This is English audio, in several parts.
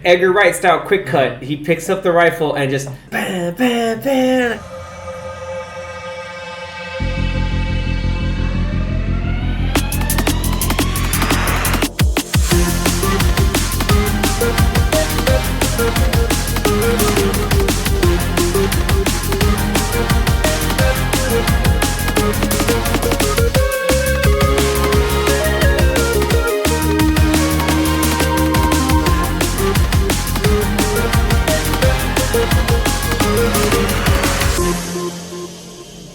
Edgar Wright style quick cut. He picks up the rifle and just bam, bam, bam.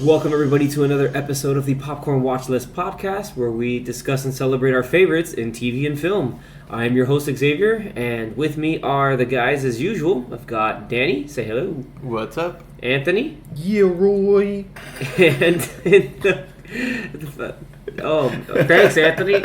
Welcome everybody to another episode of the Popcorn Watchlist podcast, where we discuss and celebrate our favorites in TV and film. I'm your host Xavier, and with me are the guys as usual. I've got Danny, say hello. What's up? Anthony. Yeah, Roy. And thanks Anthony.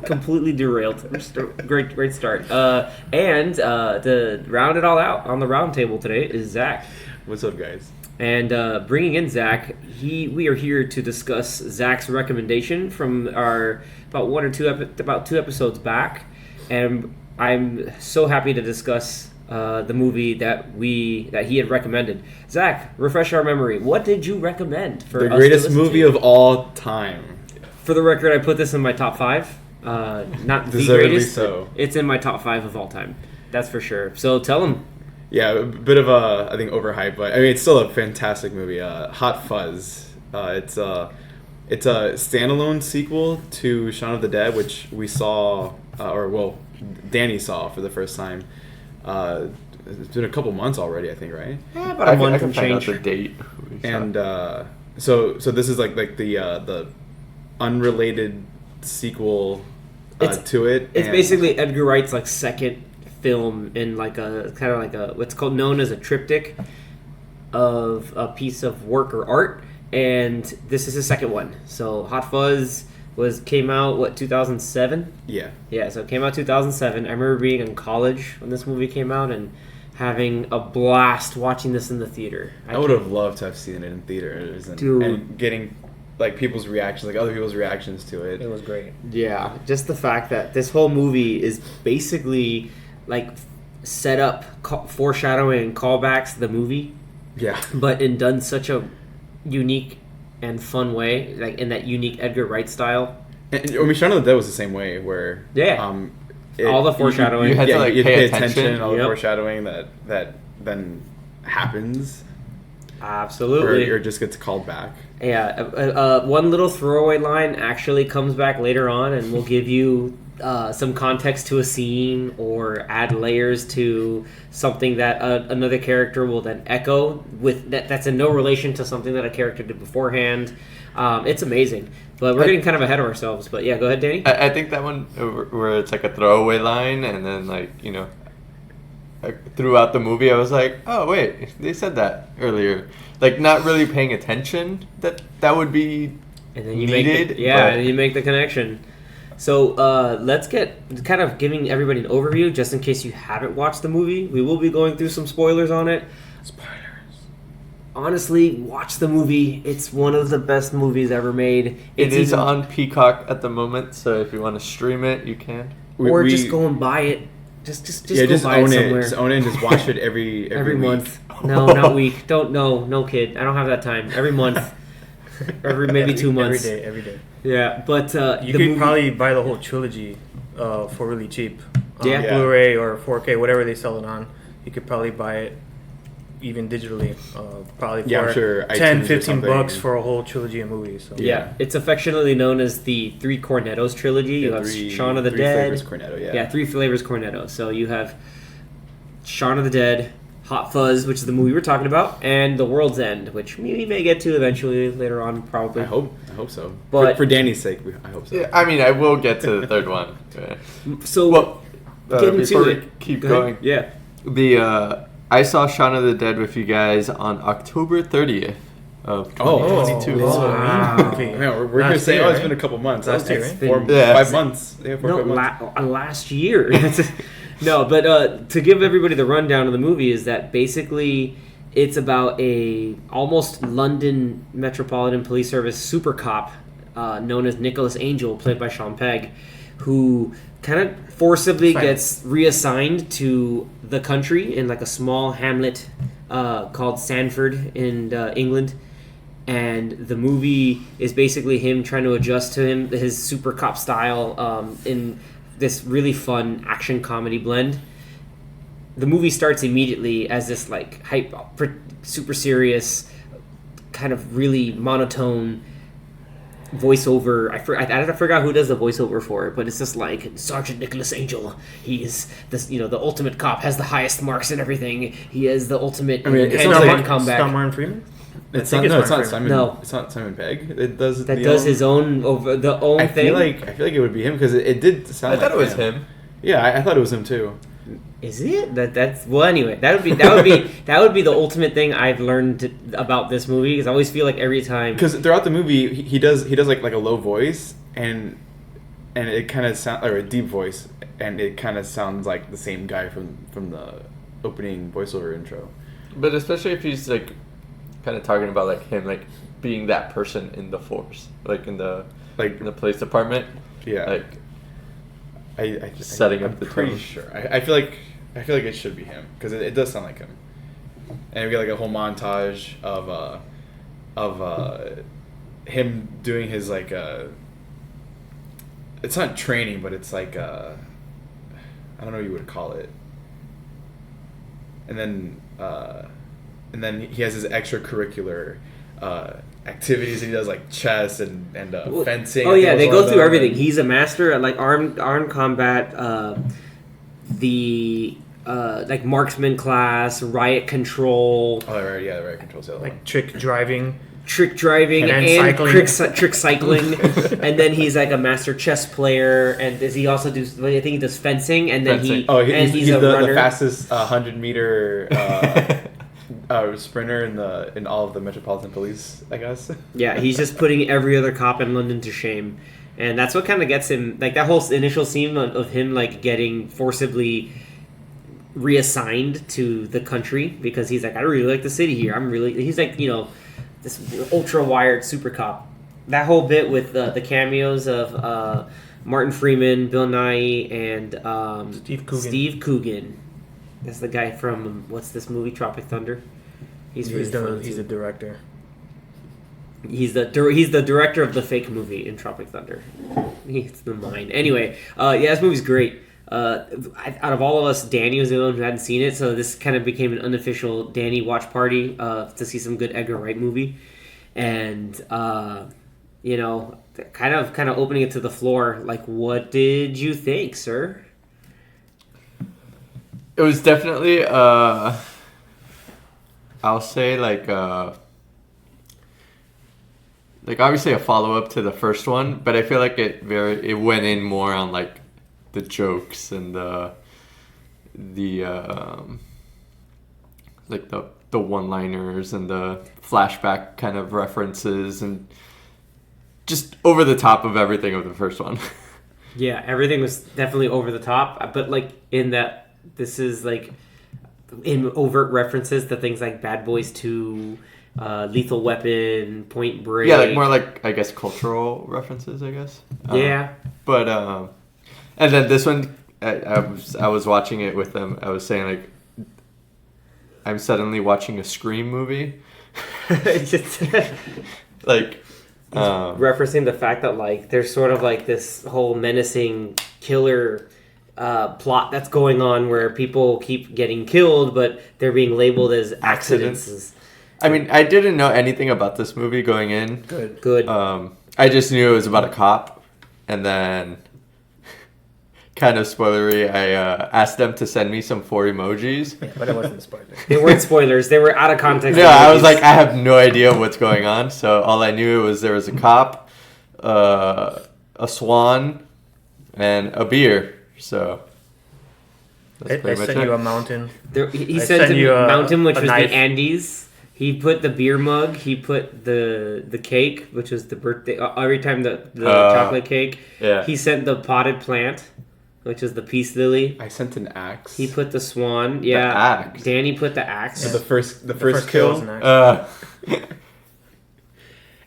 Completely derailed. Great start. And to round it all out on the round table today is Zach. What's up, guys? And bringing in Zach, we are here to discuss Zach's recommendation from our about two episodes back, and I'm so happy to discuss the movie that he had recommended. Zach, refresh our memory. What did you recommend for the greatest movie of all time? For the record, I put this in my top 5. Not the greatest. So. It's in my top 5 of all time. That's for sure. So tell him. Yeah, a bit of I think overhyped, but I mean it's still a fantastic movie. Hot Fuzz. It's a standalone sequel to Shaun of the Dead, which we saw, Danny saw for the first time. It's been a couple months already, I think, right? Yeah, about a month and change. Find out the date. And so this is like the unrelated sequel to it. It's basically Edgar Wright's like second film in like a kind of like a what's known as a triptych of a piece of work or art, and this is the second one. So Hot Fuzz came out 2007. Yeah, so it came out 2007. I remember being in college when this movie came out and having a blast watching this in the theater. I would have loved to have seen it in theaters and getting like people's reactions, like other people's reactions to it. It was great. Yeah, just the fact that this whole movie is basically like set up foreshadowing and callbacks to the movie, but done such a unique and fun way, like in that unique Edgar Wright style. And I mean, Shaun of the Dead was the same way, where all the foreshadowing, you had to you pay attention, all the foreshadowing that then happens. Absolutely, or just gets called back. Yeah, one little throwaway line actually comes back later on, and will give you some context to a scene or add layers to something that another character will then echo with that's in no relation to something that a character did beforehand. It's amazing, but we're getting kind of ahead of ourselves. But yeah, go ahead, Danny. I think that one where it's like a throwaway line, and then like throughout the movie, I was like, oh wait, they said that earlier. Like not really paying attention that would be and then you needed. And you make the connection. So let's get kind of giving everybody an overview, just in case you haven't watched the movie. We will be going through some spoilers on it. Spoilers. Honestly, watch the movie. It's one of the best movies ever made. It is on Peacock at the moment, so if you want to stream it, you can. Or just go and buy it. Just go buy own it somewhere. Just own it and just watch it every month. No, not week. No kid. I don't have that time. Every month. Maybe 2 months. Every day. Yeah, but you could probably buy the whole trilogy for really cheap. Yeah. Blu-ray or 4K, whatever they sell it on. You could probably buy it even digitally. Probably for I'm sure 10, 15 bucks for a whole trilogy of movies. So. Yeah, it's affectionately known as the Three Cornettos trilogy. You have Shaun of the Dead. Three Flavors Cornetto, Three Flavors Cornetto. So you have Shaun of the Dead, Hot Fuzz, which is the movie we're talking about, and The World's End, which we may get to eventually later on, probably. I hope so. But for Danny's sake, I hope so. Yeah, I mean, I will get to the third one. So, before we keep going, yeah. I saw Shaun of the Dead with you guys on October 30th of 2022. Wow. Man, we're here saying, it's been a couple months. Last year, right? 5 months. Yeah, 4 No, 5 months. Last year. No, but to give everybody the rundown of the movie is that basically it's about a almost London Metropolitan Police Service super cop known as Nicholas Angel, played by Sean Pegg, who kind of forcibly gets reassigned to the country in like a small hamlet called Sanford in England. And the movie is basically him trying to adjust to his super cop style in this really fun action comedy blend. The movie starts immediately as this like hype, super serious, kind of really monotone voiceover. I forgot who does the voiceover for it, but it's just like Sergeant Nicholas Angel. He is this, the ultimate cop, has the highest marks and everything. He is the ultimate hand-to-hand combat. Scott Martin Freeman. It's not Simon. No. It's not Simon Pegg. It does his own thing. I feel like it would be him because it did sound. I thought it was him. Yeah, I thought it was him too. Is it? That's well. Anyway, that would be the ultimate thing I've learned about this movie, because I always feel like every time, because throughout the movie he does like a low voice and it kind of sounds, or a deep voice, and it kind of sounds like the same guy from the opening voiceover intro. But especially if he's like kind of talking about like him like being that person in the force, like in the police department. Yeah. Like I setting up I'm the pretty tone. sure. I feel like it should be him because it does sound like him. And we get like a whole montage of him doing his like it's not training, but it's like I don't know what you would call it. And then he has his extracurricular activities, and he does like chess and fencing. Oh yeah, they go through everything. He's a master at like armed combat, like marksman class, riot control. Oh right, yeah, the riot control's the other one. Like trick driving and cycling. trick cycling. And then he's like a master chess player, and does he also do? I think he does fencing, and then Fencing. he's the runner. fastest 100-meter sprinter in all of the Metropolitan Police, I guess. Yeah, he's just putting every other cop in London to shame, and that's what kind of gets him. Like that whole initial scene of him like getting forcibly reassigned to the country, because he's like, I really like the city here. He's like, this ultra wired super cop. That whole bit with the cameos of Martin Freeman, Bill Nighy, and Steve Coogan. That's the guy from what's this movie, Tropic Thunder. He's a director. He's the director of the fake movie in Tropic Thunder. He's the mind. Anyway, this movie's great. Out of all of us, Danny was the one who hadn't seen it, so this kind of became an unofficial Danny watch party to see some good Edgar Wright movie, and kind of opening it to the floor. Like, what did you think, sir? It was definitely I'll say like obviously a follow up to the first one, but I feel like it went in more on like the jokes and the one-liners and the flashback kind of references, and just over the top of everything of the first one. Yeah, everything was definitely over the top, but like in that this is like in overt references to things like Bad Boys 2, Lethal Weapon, Point Break. Yeah, like more like, I guess, cultural references, I guess. Yeah. But and then this one, I was watching it with them. I was saying like, I'm suddenly watching a Scream movie. Like, referencing the fact that like there's sort of like this whole menacing killer plot that's going on where people keep getting killed, but they're being labeled as accidents. I mean, I didn't know anything about this movie going in. Good. I just knew it was about a cop, and then, kind of spoilery, I asked them to send me some 4 emojis. Yeah, but it wasn't spoilers. They weren't spoilers. They were out of context. Yeah, I was like, I have no idea what's going on. So all I knew was there was a cop, a swan, and a beer. So I sent you a mountain. He sent you a mountain, which was knife. The Andes. He put the beer mug. He put the cake, which was the birthday. Every time the chocolate cake. Yeah. He sent the potted plant, which is the peace lily. I sent an axe. He put the swan. Yeah. The axe. Danny put the axe. Yeah. The first kill. Was an axe.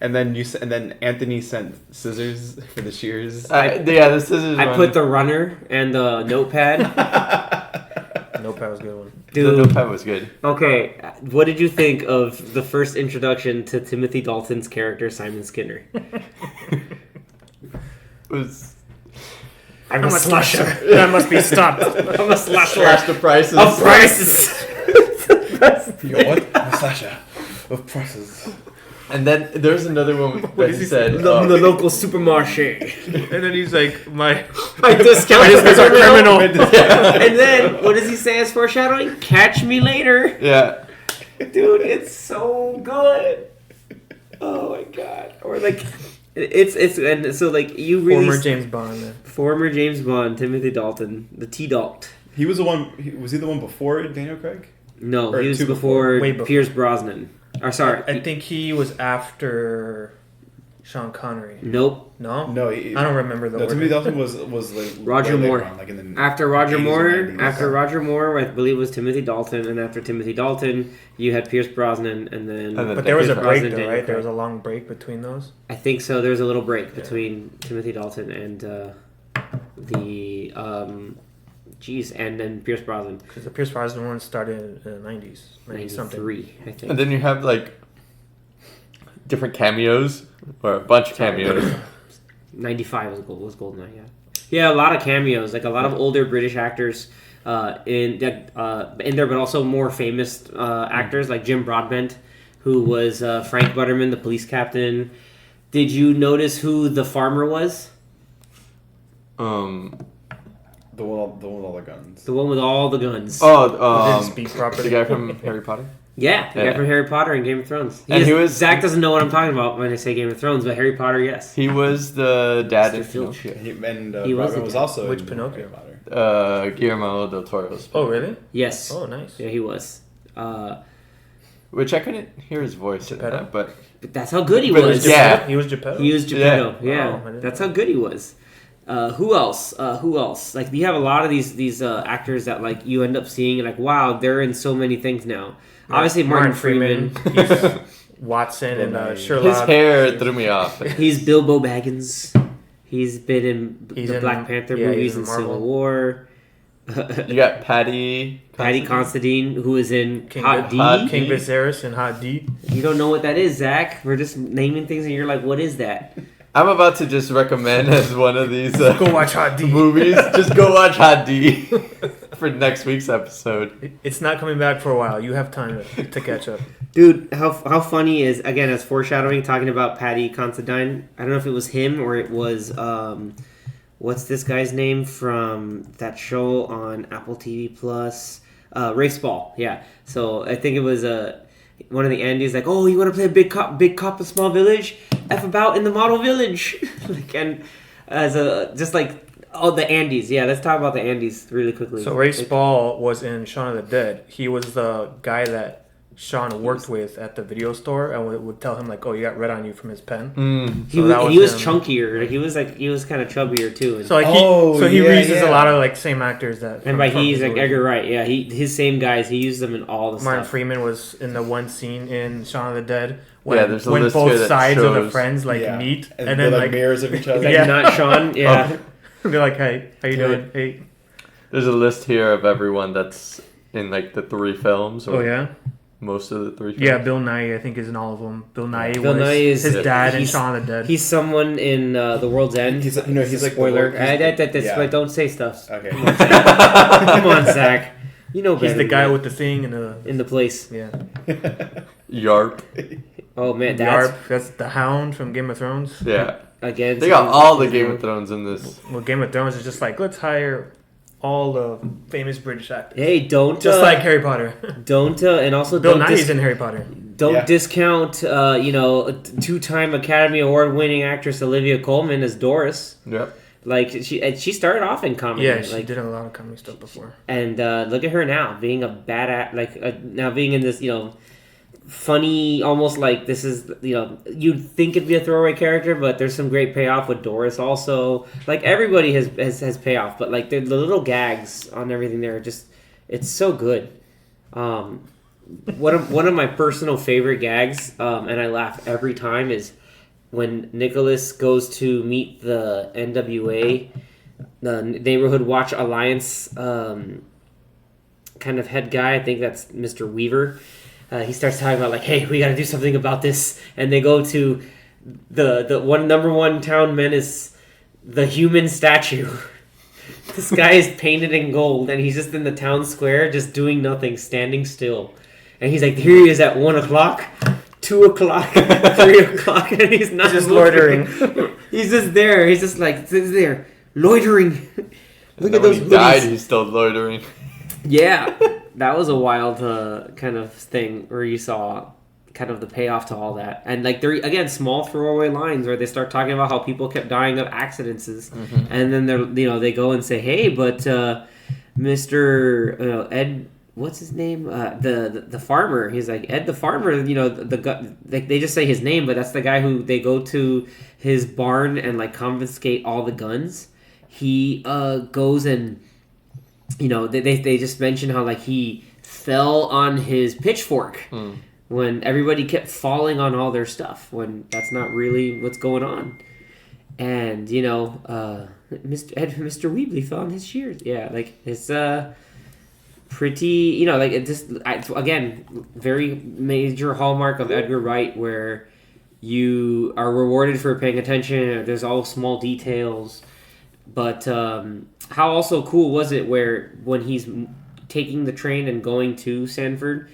And then and then Anthony sent scissors for the shears. The scissors. I put the runner and the notepad. Notepad was a good one. The notepad was good. Okay, what did you think of the first introduction to Timothy Dalton's character, Simon Skinner? I'm a slasher. That must be stopped. I'm a slasher. Slash the prices. Of prices. You're what? I'm a slasher of prices. And then there's another one that he said. The local supermarché. And then he's like, my discount is a criminal. And then, what does he say as foreshadowing? Catch me later. Yeah. Dude, it's so good. Oh my god. Or like, it's and so like you really Former James Bond. Man. Former James Bond, Timothy Dalton, the T-Dalt. He was the one. Was he the one before Daniel Craig? No, Or he was two before Way before. Pierce Brosnan. Or sorry, I think he was after Sean Connery. nope. No? No, I don't remember the No, order. Timothy Dalton was like Roger way Moore. later on, like in the After Roger 80s or Moore, 90s. I believe it was Timothy Dalton, and after Timothy Dalton, you had Pierce Brosnan, and then. then- But there was a Pierce break, Brosnan, though, Daniel right? There was Craig. a long break between those. I think so. There was a little break between Timothy Dalton and and then Pierce Brosnan. Because the Pierce Brosnan one started in the 90s. 90 something. 93, I think. And then you have like different cameos or a bunch of cameos. 95 was Goldeneye, yeah. Yeah, a lot of cameos, like a lot of older British actors in there, but also more famous actors like Jim Broadbent, who was Frank Butterman, the police captain. Did you notice who the farmer was? The one with all the guns. The one with all the guns. Didn't speak properly. The guy from Harry Potter. Yeah, the guy Yeah. from Harry Potter and Game of Thrones. And he was- Zach doesn't know what I'm talking about when I say Game of Thrones, but Harry Potter, yes. He was the dad Mr. in Filch. Pinocchio. And He was Robin the was dad. also Which in Pinocchio? Harry Potter. Guillermo del Toro's. Oh, really? Yes. Oh, nice. Yeah, he was. Which I couldn't hear his voice in Geppetto? that, but But that's how good he But was. yeah. He was Geppetto? He was Geppetto. Yeah. Yeah, Oh, I didn't that's know how good he was. Who else? Who else? Like you have a lot of these actors that like you end up seeing and like wow, they're in so many things now. Obviously, Martin Freeman. He's Watson and his Sherlock. hair threw me off. He's Bilbo Baggins. He's been in He's the in- Black Panther yeah, movies he's in and Marvel. Civil War. You got Patty Considine, who is in King Hot D. Hot King D. Viserys and Hot D. You don't know what that is, Zach. We're just naming things, and you're like, "What is that?" I'm about to just recommend as one of these Go watch Hot D. movies. Just go watch Hot D for next week's episode. It's not coming back for a while. You have time to catch up. Dude, how funny is, again, as foreshadowing, talking about Patty Considine. I don't know if it was him or it was, what's this guy's name from that show on Apple TV Plus? Rafe Spall, yeah. So I think it was one of the Andes, like, oh, you want to play a big cop in small village? F about in the model village. Like, and as just like, oh, the Andes. Yeah, let's talk about the Andes really quickly. So Ray Spall was in Shaun of the Dead. He was the guy that Sean worked with at the video store and would tell him like, "Oh, you got red on you" from his pen. He So that was, he was him. chunkier. Like, he was kind of chubbier too. And, So like he reuses a lot of like same actors that. and by from he's his like movies. Edgar Wright. Yeah, his same guys. He used them in all the Martin stuff. Freeman was in the one scene in Shaun of the Dead when, Yeah, there's a when list here both that sides of the shows- friends like Yeah. meet And, and they're then like like mirrors of each other. Like Yeah. not Sean. Yeah. they're like, "Hey, how you Yeah. doing? Hey." There's a list here of everyone that's in like the 3 films. Or Oh yeah. most of the 3 films. Yeah, Bill Nye I think is in all of them. Bill Nye Bill was Nye is- his dad in he's- Shaun of the Dead. He's someone in The World's End. He's like the spoiler. world- he's the- yeah. But don't say stuff. Okay. Come on, Zach. You know better. He's the than guy that. with the thing and the in the place. yeah. Yarp. Oh man, that's Yarp, that's the Hound from Game of Thrones. Yeah. again. They got all the Game of Thrones in this. Well, Game of Thrones is just like, let's hire all the famous British actors. Hey, don't Just like Harry Potter. don't and also Bill don't Nighy's in Harry Potter. don't Yeah. discount a 2-time Academy Award winning actress Olivia Colman as Doris. Yep. Like she started off in comedy. Yeah, she like, did a lot of comedy stuff before. and look at her now being a bad now being in this funny, almost like this is you'd think it'd be a throwaway character, but there's some great payoff with Doris also. Like everybody has payoff, but like the little gags on everything there are just it's so good. One of my personal favorite gags, and I laugh every time is when Nicholas goes to meet the NWA, the Neighborhood Watch Alliance kind of head guy, I think that's Mr. Weaver. He starts talking about like, hey, we got to do something about this, and they go to the number one town menace, the human statue. This guy is painted in gold, and he's just in the town square, just doing nothing, standing still. And he's like, here he is at 1 o'clock, 2 o'clock, 3 o'clock, and he's not just loitering. loitering. He's just there. He's just like sits there, loitering. Look And at then those when he died, hoodies. he's still loitering. Yeah, that was a wild kind of thing where you saw kind of the payoff to all that. And like they're again small throwaway lines where they start talking about how people kept dying of accidents, and then they go and say, hey, but Mr. Ed, what's his name? The farmer. He's like, Ed the farmer. They just say his name, but that's the guy who they go to his barn and like confiscate all the guns. He goes and they just mention how like he fell on his pitchfork when everybody kept falling on all their stuff when that's not really what's going on. And Mr. Weebly fell on his shears. Yeah, like it's pretty, like it just again very major hallmark of Edgar Wright where you are rewarded for paying attention. There's all small details. But how also cool was it where when he's taking the train and going to Sanford,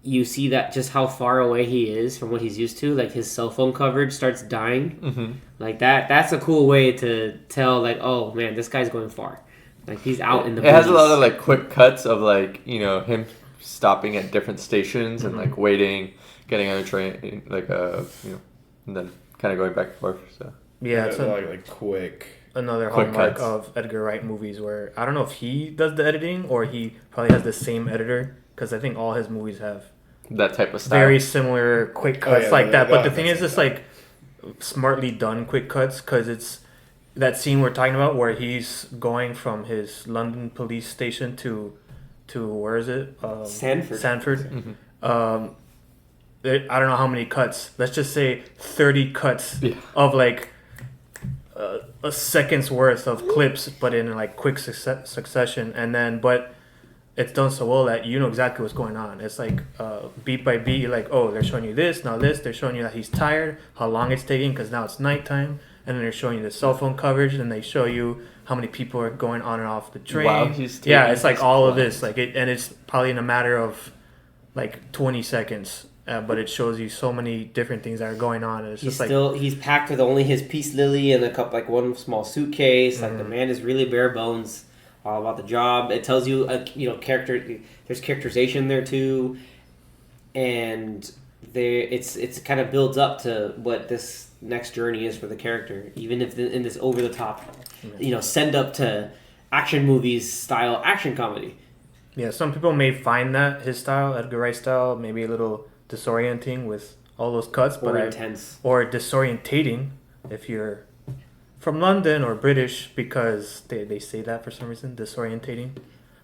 you see that just how far away he is from what he's used to. Like his cell phone coverage starts dying. Mm-hmm. Like that's a cool way to tell like, oh man, this guy's going far. Like he's out in the It has a lot of like quick cuts of like, him stopping at different stations and like waiting, getting on a train, like and then kind of going back and forth. So Yeah, it's like quick. Another Quick hallmark cuts. of Edgar Wright movies where I don't know if he does the editing or he probably has the same editor because I think all his movies have that type of style. very similar quick cuts yeah, like that. But the that- thing is, it's like smartly done quick cuts because it's that scene we're talking about where he's going from his London police station to where is it? Sanford. Sanford. I don't know how many cuts. Let's just say 30 cuts of like a second's worth of clips, but in like quick succession, and then but it's done so well that you know exactly what's going on. It's like beat by beat. You're like, oh, they're showing you this, now this. They're showing you that he's tired, how long it's taking because now it's nighttime, and then they're showing you the cell phone coverage, and they show you how many people are going on and off the train. Wow, he's yeah, taking it's like his all of time. this, like it, and it's probably in a matter of like 20 seconds. But it shows you so many different things that are going on, and it's just He's packed with only his peace lily and one small suitcase. Like the man is really bare bones, all about the job. It tells you character. There's characterization there too, and it's kind of builds up to what this next journey is for the character. Even if in this over the top, send up to action movies style action comedy. Yeah, some people may find that his style, Edgar Wright style, maybe a little disorienting with all those cuts, Or intense. or disorientating if you're from London or British because they say that for some reason, disorientating.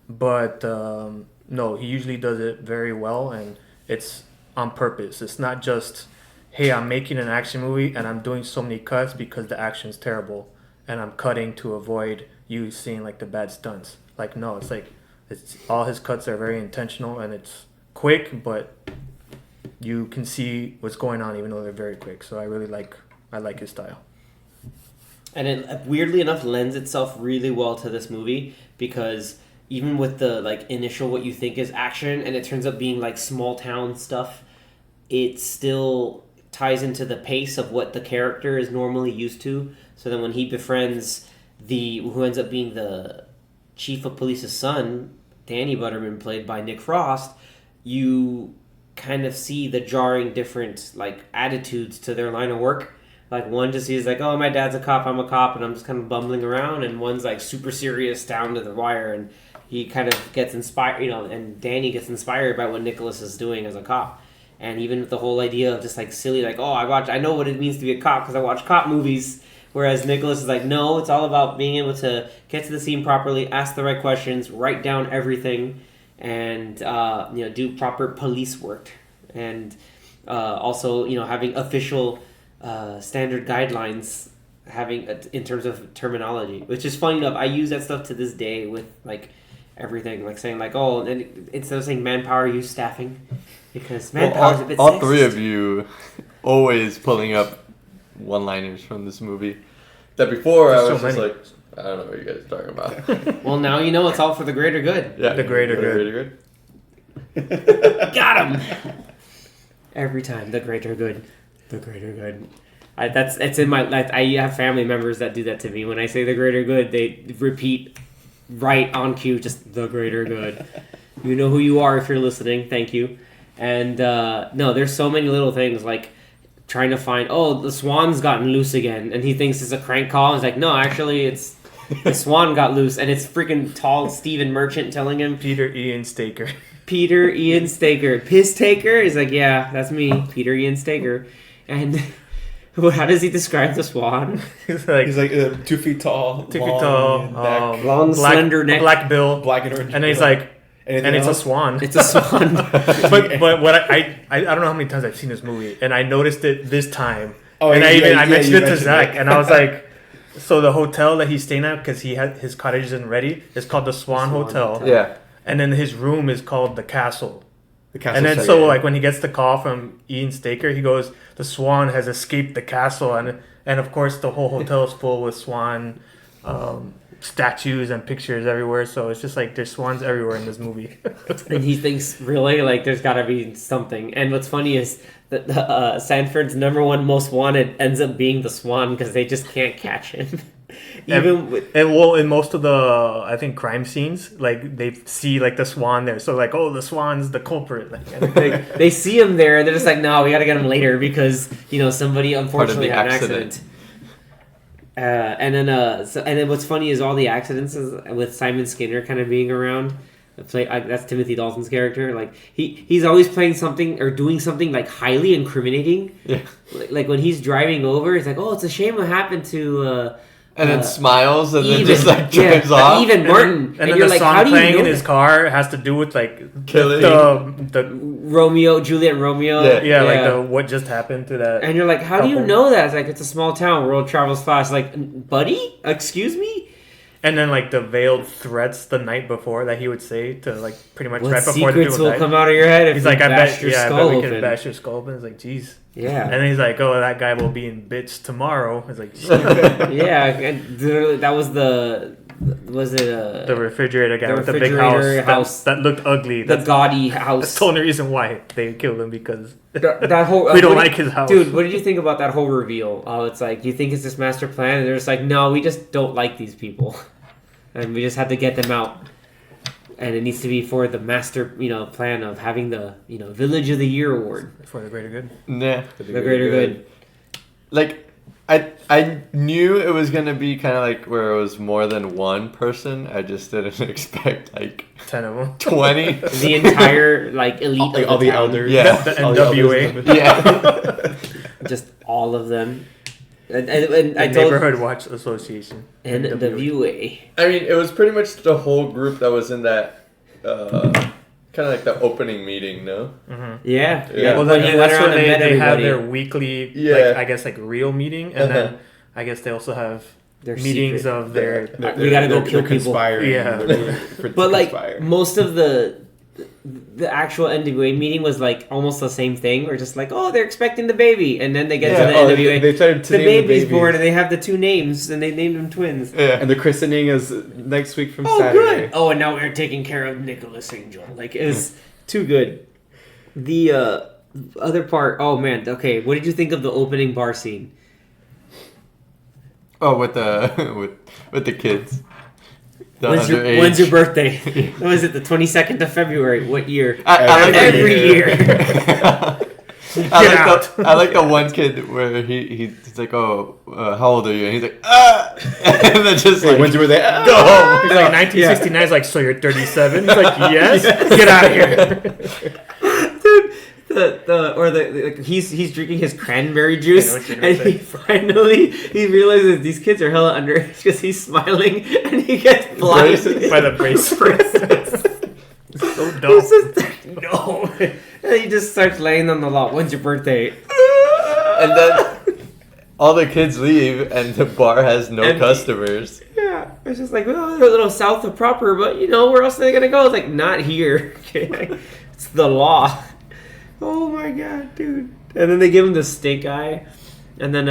But no, he usually does it very well, and it's on purpose. It's not just, hey, I'm making an action movie and I'm doing so many cuts because the action's terrible and I'm cutting to avoid you seeing like the bad stunts. Like no, it's like it's all his cuts are very intentional and it's quick, but you can see what's going on even though they're very quick. So I like his style. And it weirdly enough lends itself really well to this movie because even with the like initial what you think is action and it turns out being like small town stuff, it still ties into the pace of what the character is normally used to. So then when he befriends who ends up being the chief of police's son, Danny Butterman, played by Nick Frost, you kind of see the jarring different like attitudes to their line of work. Like one just sees like, oh, my dad's a cop, I'm a cop, and I'm just kind of bumbling around, and one's like super serious down to the wire, and he kind of gets inspired, and Danny gets inspired by what Nicholas is doing as a cop. And even with the whole idea of just like silly, like, oh, I know what it means to be a cop because I watch cop movies. Whereas Nicholas is like, no, it's all about being able to get to the scene properly, ask the right questions, write down everything, and do proper police work. And also, having official standard guidelines having in terms of terminology, which is funny enough. I use that stuff to this day with like everything, like saying like, oh, and instead of saying manpower, use staffing, because manpower is a bit all sexist. three of you always pulling up one-liners from this movie. That before I was just like, I don't know what you guys are talking about. Well, now you know it's all for the greater good. Yeah, The greater good. Got him. Every time, the greater good, the greater good. It's in my. I have family members that do that to me. When I say the greater good, they repeat right on cue, just the greater good. You know who you are if you're listening. Thank you. And no, there's so many little things like trying to find. Oh, the swan's gotten loose again, and he thinks it's a crank call. He's like, no, actually, it's the swan got loose, and it's freaking tall Stephen Merchant telling him. Peter Ian Staker. Peter Ian Staker. Piss taker? He's like, yeah, that's me, Peter Ian Staker. And how does he describe the swan? He's like 2 feet tall, 2 feet tall, neck, Long, slender neck. black bill, black and orange. and then he's like, Anything and it's else? a swan. It's a swan. but what I don't know how many times I've seen this movie, and I noticed it this time. Oh, and yeah, I mentioned you it to mentioned Zach, it. and I was like, so the hotel that he's staying at, because his cottage isn't ready, is called the Swan Hotel. Yeah. And then his room is called the Castle. The castle And then set, so yeah. like when he gets the call from Ian Staker, he goes, the swan has escaped the castle, and of course the whole hotel is full with swan statues and pictures everywhere. So it's just like there's swans everywhere in this movie. And he thinks, really? Like, there's got to be something. And what's funny is that Sanford's number one most wanted ends up being the swan because they just can't catch him. Even with... And well, in most of the I think crime scenes, like they see like the swan there, so like, oh, the swan's the culprit. Like, and they see him there and they're just like, no, we got to get him later because somebody unfortunately had an accident. And then what's funny is all the accidents with Simon Skinner kind of being around. That's Timothy Dalton's character. Like he's always playing something or doing something like highly incriminating. Yeah. Like when he's driving over, he's like, "Oh, it's a shame what happened to." And then smiles and then even, just like drives off. Even Martin. and then you're the like, song how do you playing know in that? his car has to do with like Killing. the Romeo, Juliet, Romeo. Yeah. like the what just happened to that. And you're like, how do you couple. know that? It's like, it's a small town. World travels fast. Like, buddy, excuse me. And then like the veiled threats the night before that he would say to like pretty much What right before the secrets people will died. come out of your head if He's you like, I bash bet, your yeah, I skull bet we open? can bash your skull open. It's like, geez. Yeah. And then he's like, oh, that guy will be in bits tomorrow. It's like, Yeah, and literally, that was the refrigerator guy The with the big refrigerator house that looked ugly. the That's gaudy that's house. the only reason why they killed him, because That whole we don't what like his house. Dude, what did you think about that whole reveal? Oh, it's like, you think it's this master plan, and they're just like, no, we just don't like these people, and we just had to get them out, and it needs to be for the master, plan of having the Village of the Year award, For the greater good. Nah. the greater good. Like, I knew it was gonna be kind of like where it was more than one person. I just didn't expect like 10 of them. 20. The entire like elite of all the town. elders. Yeah. The All the NWA. elders. Yeah. Just all of them. And The I told Neighborhood Watch Association. NWA. I mean, it was pretty much the whole group that was in that kind of like the opening meeting, no? Mm-hmm. Yeah. Yeah. Well, When then he went that's around when and met they have everybody. their weekly, Yeah. like, I guess, like real meeting, and Uh-huh. then I guess they also have Their meetings secret. of their. We gotta go kill people. Conspiring. Yeah. To But like conspire. most of the actual NWA meeting was like almost the same thing. We're just like, oh, they're expecting the baby, and then they get to the NWA. They started to The name baby's born, and they have the two names, and they named them twins. Yeah. and the christening is next week from Oh, Saturday. good. Oh, and now we're taking care of Nicholas Angel. Like, it's too good. The other part, oh man, okay. What did you think of the opening bar scene? Oh, with the with the kids. The When's underage. your birthday? What was it? The 22nd of February. What year? I like Every year. I like the one kid where he's like, oh, how old are you? And he's like, ah, and then just like, When's your birthday? go home. He's like 1969. He's like, so you're 37. He's like, yes. Get out of here. Dude, he's drinking his cranberry juice, I know what you're gonna and say. he realizes these kids are hella underage because he's smiling and he gets blinded By the bracelet. So dumb. He's just like, no, and he just starts laying on the law. When's your birthday? And then all the kids leave and the bar has no Empty. customers. Yeah, it's just like, well, they're a little south of proper, but where else are they gonna go? It's like, not here. It's the law. Oh my god, dude. And then they give him the stink eye, and then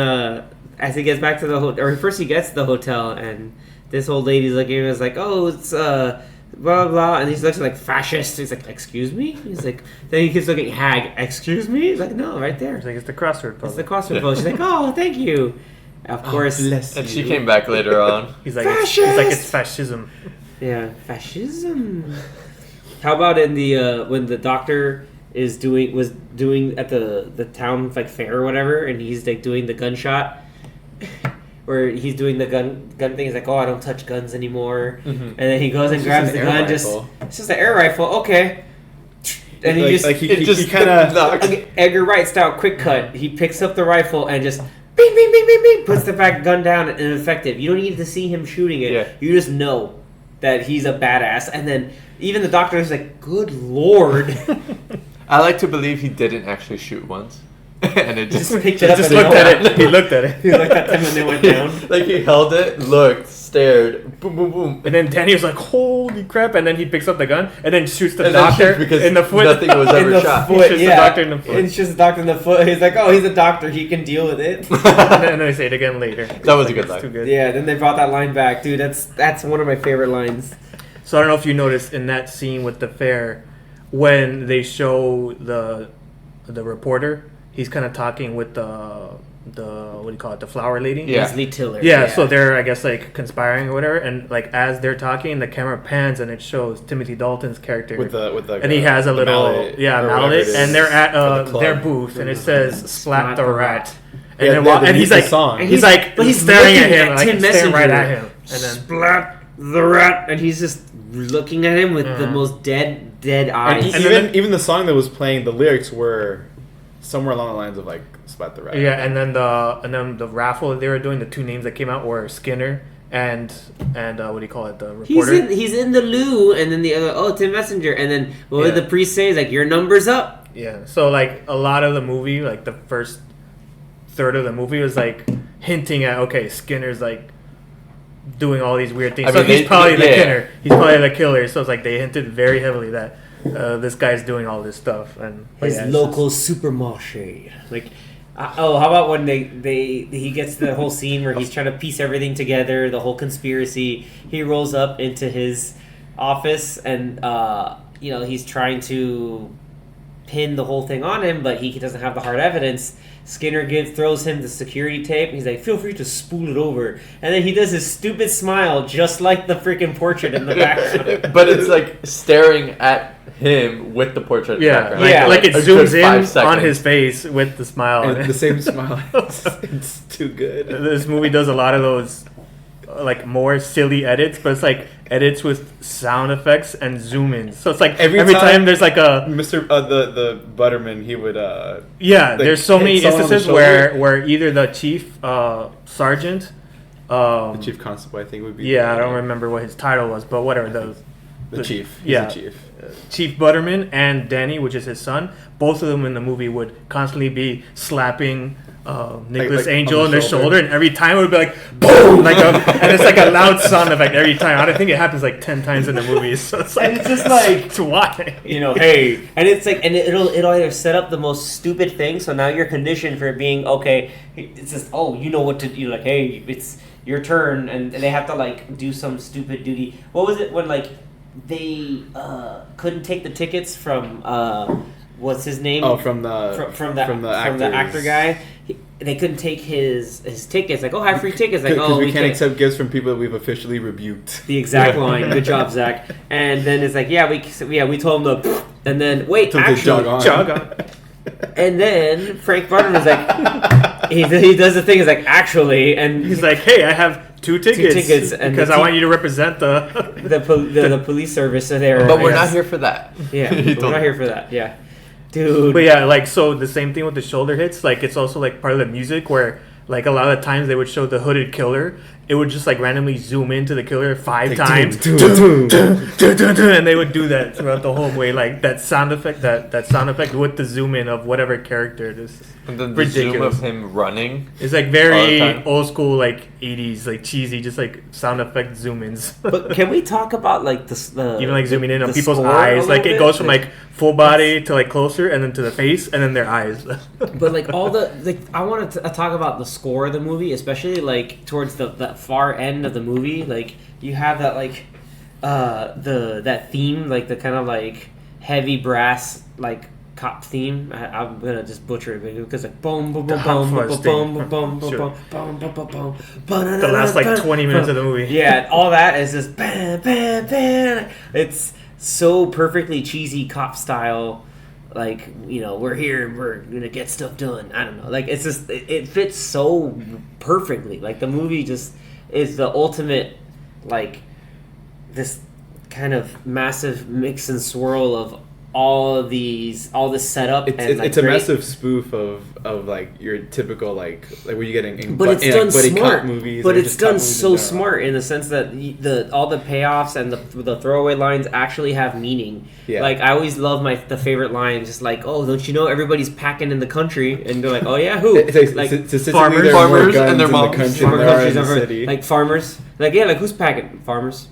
as he gets back to the hotel, or first he gets to the hotel, and this old lady's looking at him, is like, oh, it's blah blah blah, and he's looking like fascist. He's like, excuse me? He's like, then he keeps looking, hag, excuse me? He's like, no, right there. It's like it's the crossword puzzle. It's the crossword puzzle. She's like, oh, thank you. Of course. And she came back later on. He's like, it's fascism. Yeah, fascism. How about in the when the doctor was doing at the town like fair or whatever, and he's like doing the gunshot, where he's doing the gun thing. He's like, oh, I don't touch guns anymore, and then he goes and grabs the gun. It's just an air rifle, okay. And he kind of Edgar Wright style quick cut. He picks up the rifle and just bing, bing, bing, bing, bing, puts the gun down and effective. You don't need to see him shooting it. Yeah. You just know that he's a badass. And then even the doctor is like, good lord. I like to believe he didn't actually shoot once. And it just picked it up and looked at it. He looked at it. He looked at them and they went down. Like he held it, looked, stared, boom, boom, boom. And then Danny was like, holy crap. And then he picks up the gun and then shoots the And then doctor because in the foot. nothing was In ever the shot. foot, Shoots yeah. the doctor in the foot. It's just the doctor in the foot. He's like, oh, he's a doctor. He can deal with it. And then they say it again later. That was a good It's line. too good. Yeah, then they brought that line back. Dude, that's one of my favorite lines. So I don't know if you noticed in that scene with the fair, when they show the reporter, he's kind of talking with the what do you call it, the flower lady? Yeah. Leslie Tiller. Yeah, so they're, I guess, like conspiring or whatever, and like as they're talking, the camera pans and it shows Timothy Dalton's character with the and he has a the little mallet, or whatever mallet, it is, and they're at for the club. their booth, and it says "Splat the Rat," and Yeah, then yeah, and he's like, song. and he's like, but he's staring at looking him, at like Tim staring right Messenger. at him, and then Splat the rat, and he's just looking at him with the most dead eyes. And even the song that was playing, the lyrics were somewhere along the lines of like "Spat the Rat." yeah, and then the raffle that they were doing, the two names that came out were Skinner and what do you call it, the reporter. He's in the loo, and then the other, Tim Messenger, and then what did the priest say? He's like, your number's up. Yeah, so like a lot of the movie, like the first third of the movie was like hinting at, okay, Skinner's like doing all these weird things. I So mean, he's probably the yeah. killer. He's probably the killer. So it's like they hinted very heavily that this guy's doing all this stuff. And His local supermarché. Like, how about when he gets the whole scene where he's trying to piece everything together, the whole conspiracy. He rolls up into his office and he's trying to pin the whole thing on him, but he doesn't have the hard evidence. Skinner throws him the security tape. He's like, feel free to spool it over. And then he does his stupid smile, just like the freaking portrait in the background. But it's like staring at him with the portrait in the background. like it a zooms good 5 in seconds. on his face with the smile. And the same smile. It's too good. This movie does a lot of those like more silly edits, but it's like edits with sound effects and zoom ins. So it's like every time there's like a Mr. The Butterman, he would there's so many hit someone on the instances shoulder. where either the chief sergeant the chief constable, I think, would be. I don't remember what his title was, but whatever, the chief. He's yeah. the chief. Chief Butterman and Danny, which is his son, both of them in the movie would constantly be slapping Nicholas like Angel on on the their shoulder. shoulder, and every time it would be like boom, and it's like a loud sound effect every time. I don't think it happens like 10 times in the movie, so it's like, And it's just like, it's why? Hey, and it's like, and it'll either set up the most stupid thing, so now you're conditioned for it being okay. It's just, you know what to do. Like, hey, it's your turn, and they have to like do some stupid duty. What was it when like they couldn't take the tickets from what's his name? Oh, from the actor guy. They couldn't take his tickets. Like, have free tickets. Like, because we we can't accept gifts from people that we've officially rebuked. The exact line. Good job, Zach. And then it's like, we told him to, and then wait, actually, jog on. And then Frank Barnum is like, he does the thing. Is like, actually, and He's like, hey, I have two tickets and because I want you to represent the the police service there. But we're not here for that. Yeah, He we're told not me. here for that. Yeah, dude. But yeah, like, so the same thing with the shoulder hits, like it's also like part of the music where like a lot of times they would show the hooded killer it would just like randomly zoom into the killer 5 times, dun, dun, dun. and they would do that throughout the whole way, like that sound effect with the zoom in of whatever character it is. And then the Ridiculous. zoom of him running. It's like All the very time. old school, like 80s, like cheesy, just like sound effect zoom ins. But can we talk about like the Even like zooming in on the people's score a eyes, like little it bit? goes from like full body to like closer, and then to the face, and then their eyes. But like all I wanted to talk about the score of the movie, especially like towards the far end of the movie. Like you have that like that theme, like the kind of like heavy brass like cop theme. I'm gonna just butcher it because like boom boom boom The Hot boom Fuzz boom boom theme. boom boom Sure. boom boom boom boom. The last like 20 minutes of the movie. Yeah, all that is just bam bam bam. It's so perfectly cheesy cop style. Like, you know, we're here, we're gonna get stuff done. I don't know. Like, it's just it fits so perfectly. Like the movie just is the ultimate, like, this kind of massive mix and swirl of all this setup. It's a massive spoof of like your typical like where you get in but it's done buddy smart. cop movies. But or it's just cop done movies so in general. smart in the sense that all the payoffs and the throwaway lines actually have meaning. Yeah. Like I always love the favorite line, just like, oh, don't you know everybody's packing in the country? And they're like, oh yeah, who? It's Like statistically, farmers- there are more farmers guns and their in the moms. country farmer than there are in countries the over, city. like farmers. Like yeah, like who's packing? Farmers.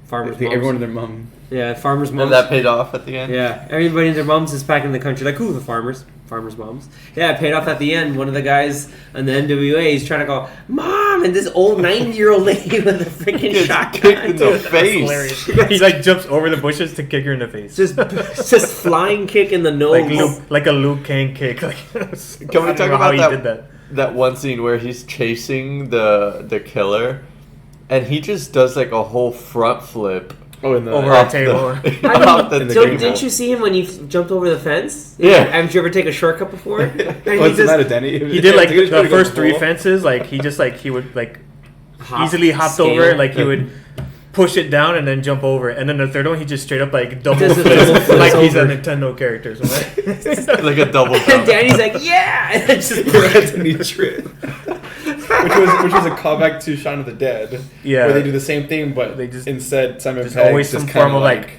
Farmers. I think moms. everyone and their mom. Yeah, farmers' moms. And that paid off at the end. Yeah, everybody and their moms is back in the country. Like, who? The farmers. Farmers' moms. Yeah, it paid off at the end. One of the guys in the NWA is trying to go, Mom! And this old 90-year-old lady with a freaking Gets shotgun. kicked in the Dude, face. Hilarious. He like jumps over the bushes to kick her in the face. just flying kick in the nose. like a Luke Kang kick. Like, Can we I talk don't know about how he that? did that? That one scene where he's chasing the killer, and he just does like a whole front flip Oh, in the Over off a table. off the In the table. Didn't you see him when he jumped over the fence? Yeah. Haven't you ever taken a shortcut before? And he What's just that, a Denny? He did like Go the to first 3 Bull. fences. Like he just like he would like hopped, easily hopped scaled. over it. Like he would push it down and then jump over it. And then the third one, he just straight up like double Does a flips, double flip like he's a over. Nintendo character. So like, Like a double And jump. Danny's like, yeah! And it's just Anthony Tripp. which was a callback to Shaun of the Dead. Yeah. Where they do the same thing, but They just- instead Simon there's Pegg always just some kinda form of like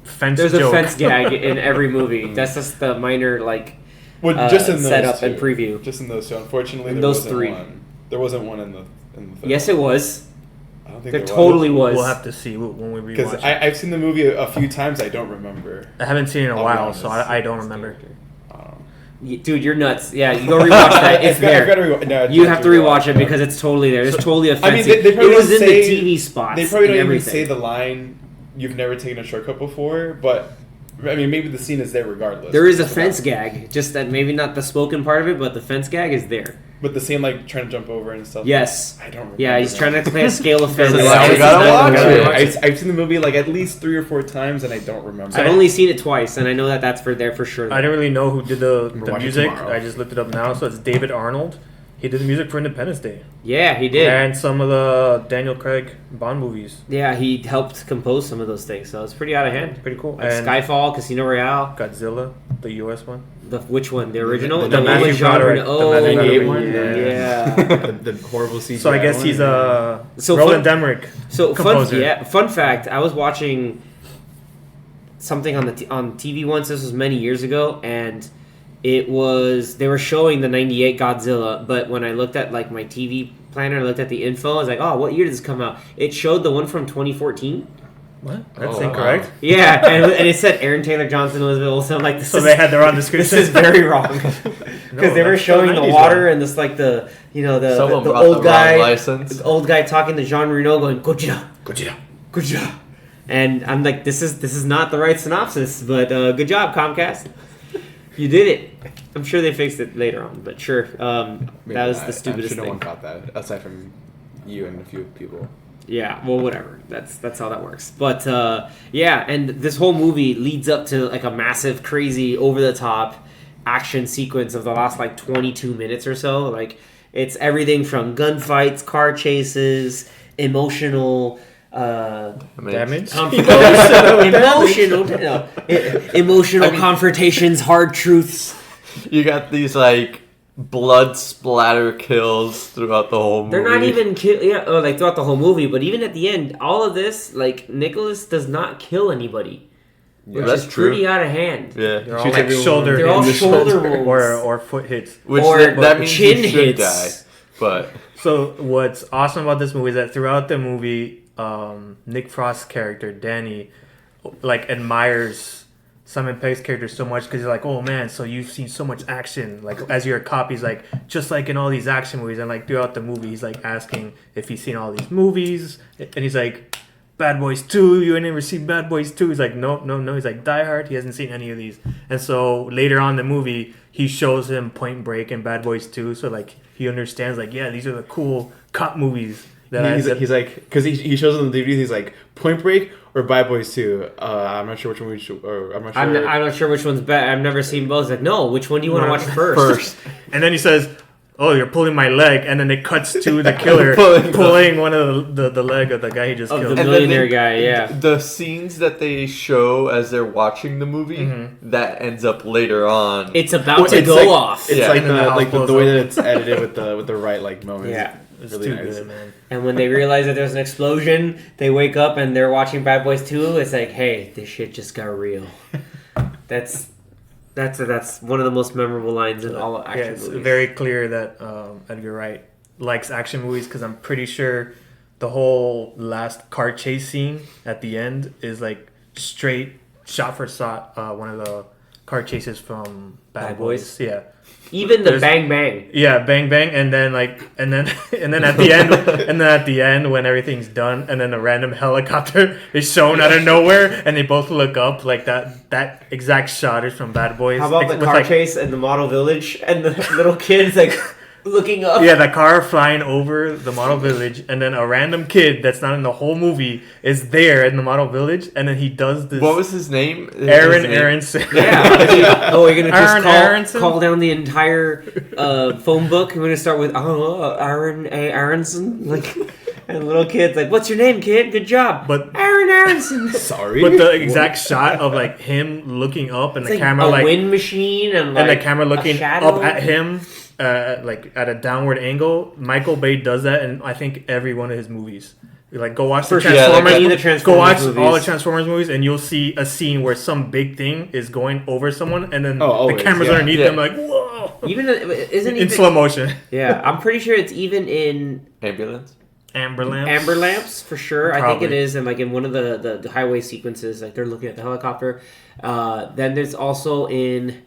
fence There's joke. a fence gag in every movie. That's just the minor like well, just in those setup two. and preview. Just in those two. Unfortunately, In there those wasn't 3. one. There wasn't one in the third Yes, one. it was. I don't think There there totally was. We'll have to see when we Because rewatch it. I've seen the movie a few times. I don't remember. I haven't seen it in a I'll be while, honest. so I don't remember. Dude, you're nuts. Yeah, you go rewatch that. It's there. You have to rewatch it because it's totally there. It's totally I mean, offensive. they probably it was don't in say, the TV spots. They probably don't and even everything. say the line, "You've never taken a shortcut before," but I mean, maybe the scene is there regardless. There is a So fence that- gag, just that maybe not the spoken part of it, but the fence gag is there. But the same like trying to jump over and stuff. Yes. I don't remember. Yeah, he's that. trying to play a scale of fence. So Yeah, we gotta watch it. I've seen the movie like at least 3 or 4 times, and I don't remember. I've only seen it twice, and I know that that's there for sure. I didn't really know who did the watch it music. tomorrow. I just looked it up now. So it's David Arnold. He did the music for Independence Day Yeah, he did. and some of the Daniel Craig Bond movies. Yeah, he helped compose some of those things, so it's pretty out of hand. Pretty cool. Like And Skyfall, Casino Royale. Godzilla, the U.S. one. Which one? The original? the The, one Matthew with Jean Broderick- Reno- the Oh, Matthew 98 Broderick one? Yeah. the horrible CGI. So I guess he's a So Roland fun- Emmerich. So composer. fun fact. I was watching something on on TV once. This was many years ago, and they were showing the '98 Godzilla. But when I looked at like my TV planner, I looked at the info. I was like, oh, what year did this come out? It showed the one from 2014. What? That's Oh, wow. incorrect. Yeah, and it said Aaron Taylor Johnson, Elizabeth Olsen. I'm like, this So is, they had their own this description. is very wrong No, because they were that's showing the the 90s water one. and this like the Someone the brought old the guy wrong license. the old guy talking to Jean Reno going Gojira. Gojira. Good job. And I'm like, this is not the right synopsis, but good job, Comcast. You did it. I'm sure they fixed it later on, but sure. That was the stupidest I'm sure no one thing. caught that aside from you and a few people. Yeah, well, whatever. That's how that works. But yeah, and this whole movie leads up to like a massive, crazy, over the top action sequence of the last like 22 minutes or so. Like it's everything from gunfights, car chases, emotional. Damage. Emotional confrontations, hard truths. You got these like blood splatter kills throughout the whole movie. They're not even like throughout the whole movie, but even at the end, all of this, like Nicholas does not kill anybody, which that's is true. pretty out of hand. Yeah. They're all Shoots like everyone- shoulder They're all hits shoulder wounds. or foot hits. Which Or that means chin he should hits. die. But So what's awesome about this movie is that throughout the movie, Nick Frost's character Danny, like admires Simon Pegg's character so much because he's like, oh man, so you've seen so much action. Like as you're a cop, he's like, just like in all these action movies, and like throughout the movie, he's like asking if he's seen all these movies, and he's like, Bad Boys 2, you ain't never seen Bad Boys 2. He's like, no. He's like, Die Hard, he hasn't seen any of these. And so later on in the movie, he shows him Point Break and Bad Boys 2. So like he understands like, yeah, these are the cool cop movies. He's like, because he shows them the DVD. He's like, Point Break or Bad Boys 2. I'm not sure which one we should. Or I'm not sure. I'm not sure which one's better. I've never seen both. It's like, no, which one do you want to watch first? And then he says, oh, you're pulling my leg. And then it cuts to the killer pulling one of the leg of the guy he just Of killed. the millionaire guy, yeah. The scenes that they show as they're watching the movie, that ends up later on. It's about to It's go like- off. It's Yeah. like And then the house the blows way up. that it's edited with the right like moments. Yeah. It's really too nice. good, man. And when they realize that there's an explosion, they wake up and they're watching Bad Boys 2. It's like, hey, this shit just got real. That's one of the most memorable lines in all of action Yeah, it's movies. very clear that Edgar Wright likes action movies because I'm pretty sure the whole last car chase scene at the end is like straight shot for shot one of the car chases from Bad Boys. Yeah. Even the There's- bang bang. Yeah, bang bang, and then at the end, when everything's done, and then a random helicopter is shown out of nowhere, and they both look up like that exact shot is from Bad Boys. How about the with, car like, chase and the model village and the little kids like looking up? Yeah, the car flying over the model village, and then a random kid that's not in the whole movie is there in the model village, and then he does this. What was his name? Aaron His name? Aronson? Yeah. Oh, you're gonna Aaron just Aronson? call down the entire phone book. We're gonna start with Aaron A. Aronson, like, and little kids like, "What's your name, kid? Good job." But- Aaron Aronson. Sorry. But the exact shot of like him looking up and It's the like camera a like wind machine and like and the camera a looking shadow. up at him, like at a downward angle. Michael Bay does that in I think every one of his movies. Like go watch the For sure. Transformers. Any of the Go Transformers watch movies. all the Transformers movies, and you'll see a scene where some big thing is going over someone, and then Oh, the always, camera's yeah. underneath Yeah. them, like whoa, Even isn't in even slow motion. Yeah, I'm pretty sure it's even in Ambulance. Amber lamps. Amber Lamps for sure. I think it Probably. is, and like in one of the highway sequences, like they're looking at the helicopter. Then there's also in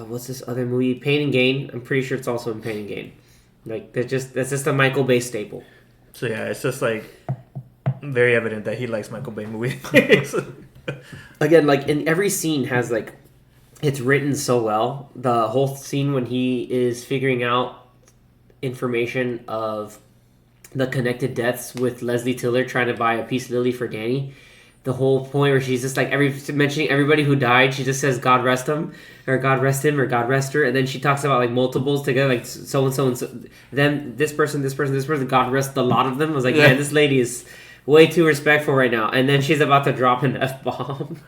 what's this other movie? Pain and Gain. I'm pretty sure it's also in Pain and Gain. Like that's just a Michael Bay staple. So yeah, it's just like very evident that he likes Michael Bay movies. Again, like in every scene has like it's written so well. The whole scene when he is figuring out information of the connected deaths with Leslie Tiller trying to buy a peace lily for Danny. The whole point where she's just like mentioning everybody who died, she just says God rest him or God rest him or God rest her, and then she talks about like multiples together, like so and so and so. Then this person, God rest the lot of them. I was like, Yeah. man, this lady is way too respectful right now. And then she's about to drop an F-bomb.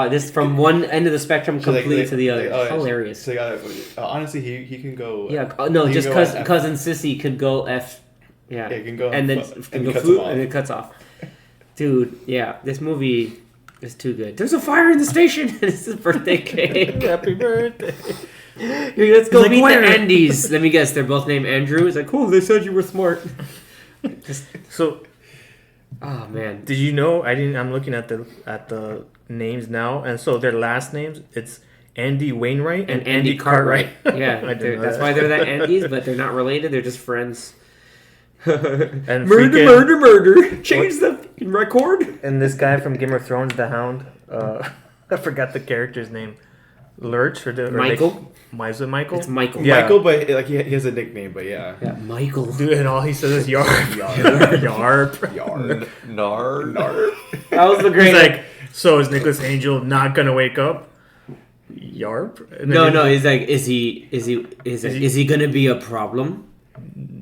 This from one end of the spectrum completely to the other. Hilarious. So honestly, he can go. Yeah, no, he just can go cause F. cousin Sissy could go F. Yeah, Yeah, it can go and then F, can and go cuts floop, him off. and it cuts off. Dude, yeah, this movie is too good. There's a fire in the station, and it's his birthday cake. Happy birthday. Here, let's go He's like, meet "Where?" the Andes. Let me guess, they're both named Andrew. It's like, cool. They said you were smart. Just, So oh man, did you know? I'm looking at the names now, and so their last names it's Andy Wainwright and Andy Cartwright. Yeah, I didn't know that's that. why they're the Andes, but they're not related. They're just friends. And Murder, freaking- murder! Change the fucking record. And this guy from Game of Thrones, the Hound, I forgot the character's name. Lurch or Michael? Is it Michael? It's Michael. Yeah. Michael, but like he has a nickname, but yeah. Yeah, Michael. Dude, and all he says is yarp. Yarp. Yard. Nard. That was the He's great. like, so is Nicholas Angel not gonna wake up? Yarp. And then No. He's like, is he gonna be a problem?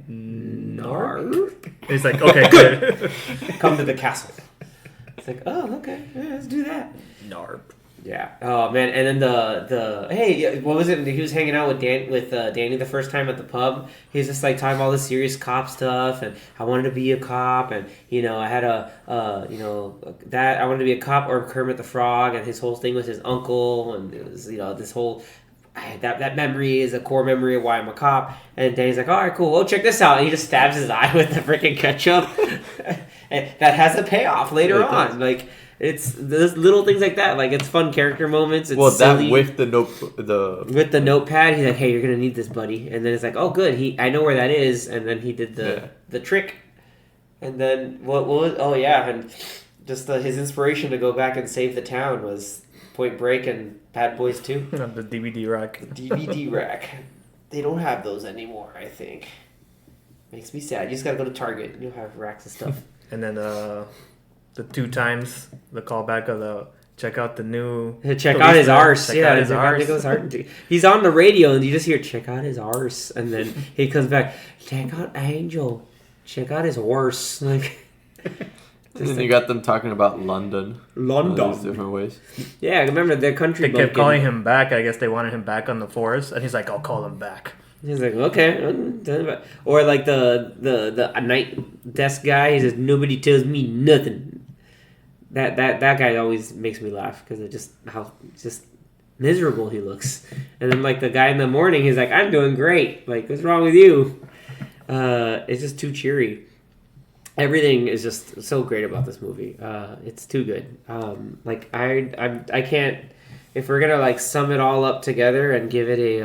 Narp. He's like, okay, good. Come to the castle. It's like, oh, okay, yeah, let's do that. Narp. Yeah. Oh man. And then the hey, what was it? He was hanging out with Danny the first time at the pub. He's just like talking about all this serious cop stuff, and I wanted to be a cop, and I had that I wanted to be a cop or Kermit the Frog, and his whole thing was his uncle, and it was this whole. That memory is a core memory of why I'm a cop. And Danny's like, all right, cool. Well, check this out. And he just stabs his eye with the freaking ketchup. And that has a payoff later on. Like, it's those little things like that. Like, it's fun character moments. It's silly. That with with the notepad, he's like, hey, you're gonna need this, buddy. And then it's like, oh, good. I know where that is. And then he did the trick. And then what was? Oh yeah, and just his inspiration to go back and save the town was Point Break and Bad Boys 2. The DVD rack. The DVD rack. They don't have those anymore, I think. Makes me sad. You just gotta go to Target and you'll have racks of stuff. And then the 2 times the callback of the check out the new check out his arse. Check out his arse. He's on the radio and you just hear check out his arse, and then he comes back, check out Angel, check out his horse. Like, and then you got them talking about London. All these different ways. Yeah, I remember their country. They kept calling him back. I guess they wanted him back on the force, and he's like, "I'll call him back." He's like, okay. Or like the night desk guy. He says, nobody tells me nothing. That guy always makes me laugh because of just how just miserable he looks. And then like the guy in the morning, he's like, I'm doing great. Like, what's wrong with you? It's just too cheery. Everything is just so great about this movie. It's too good. Like I can't. If we're gonna like sum it all up together and give it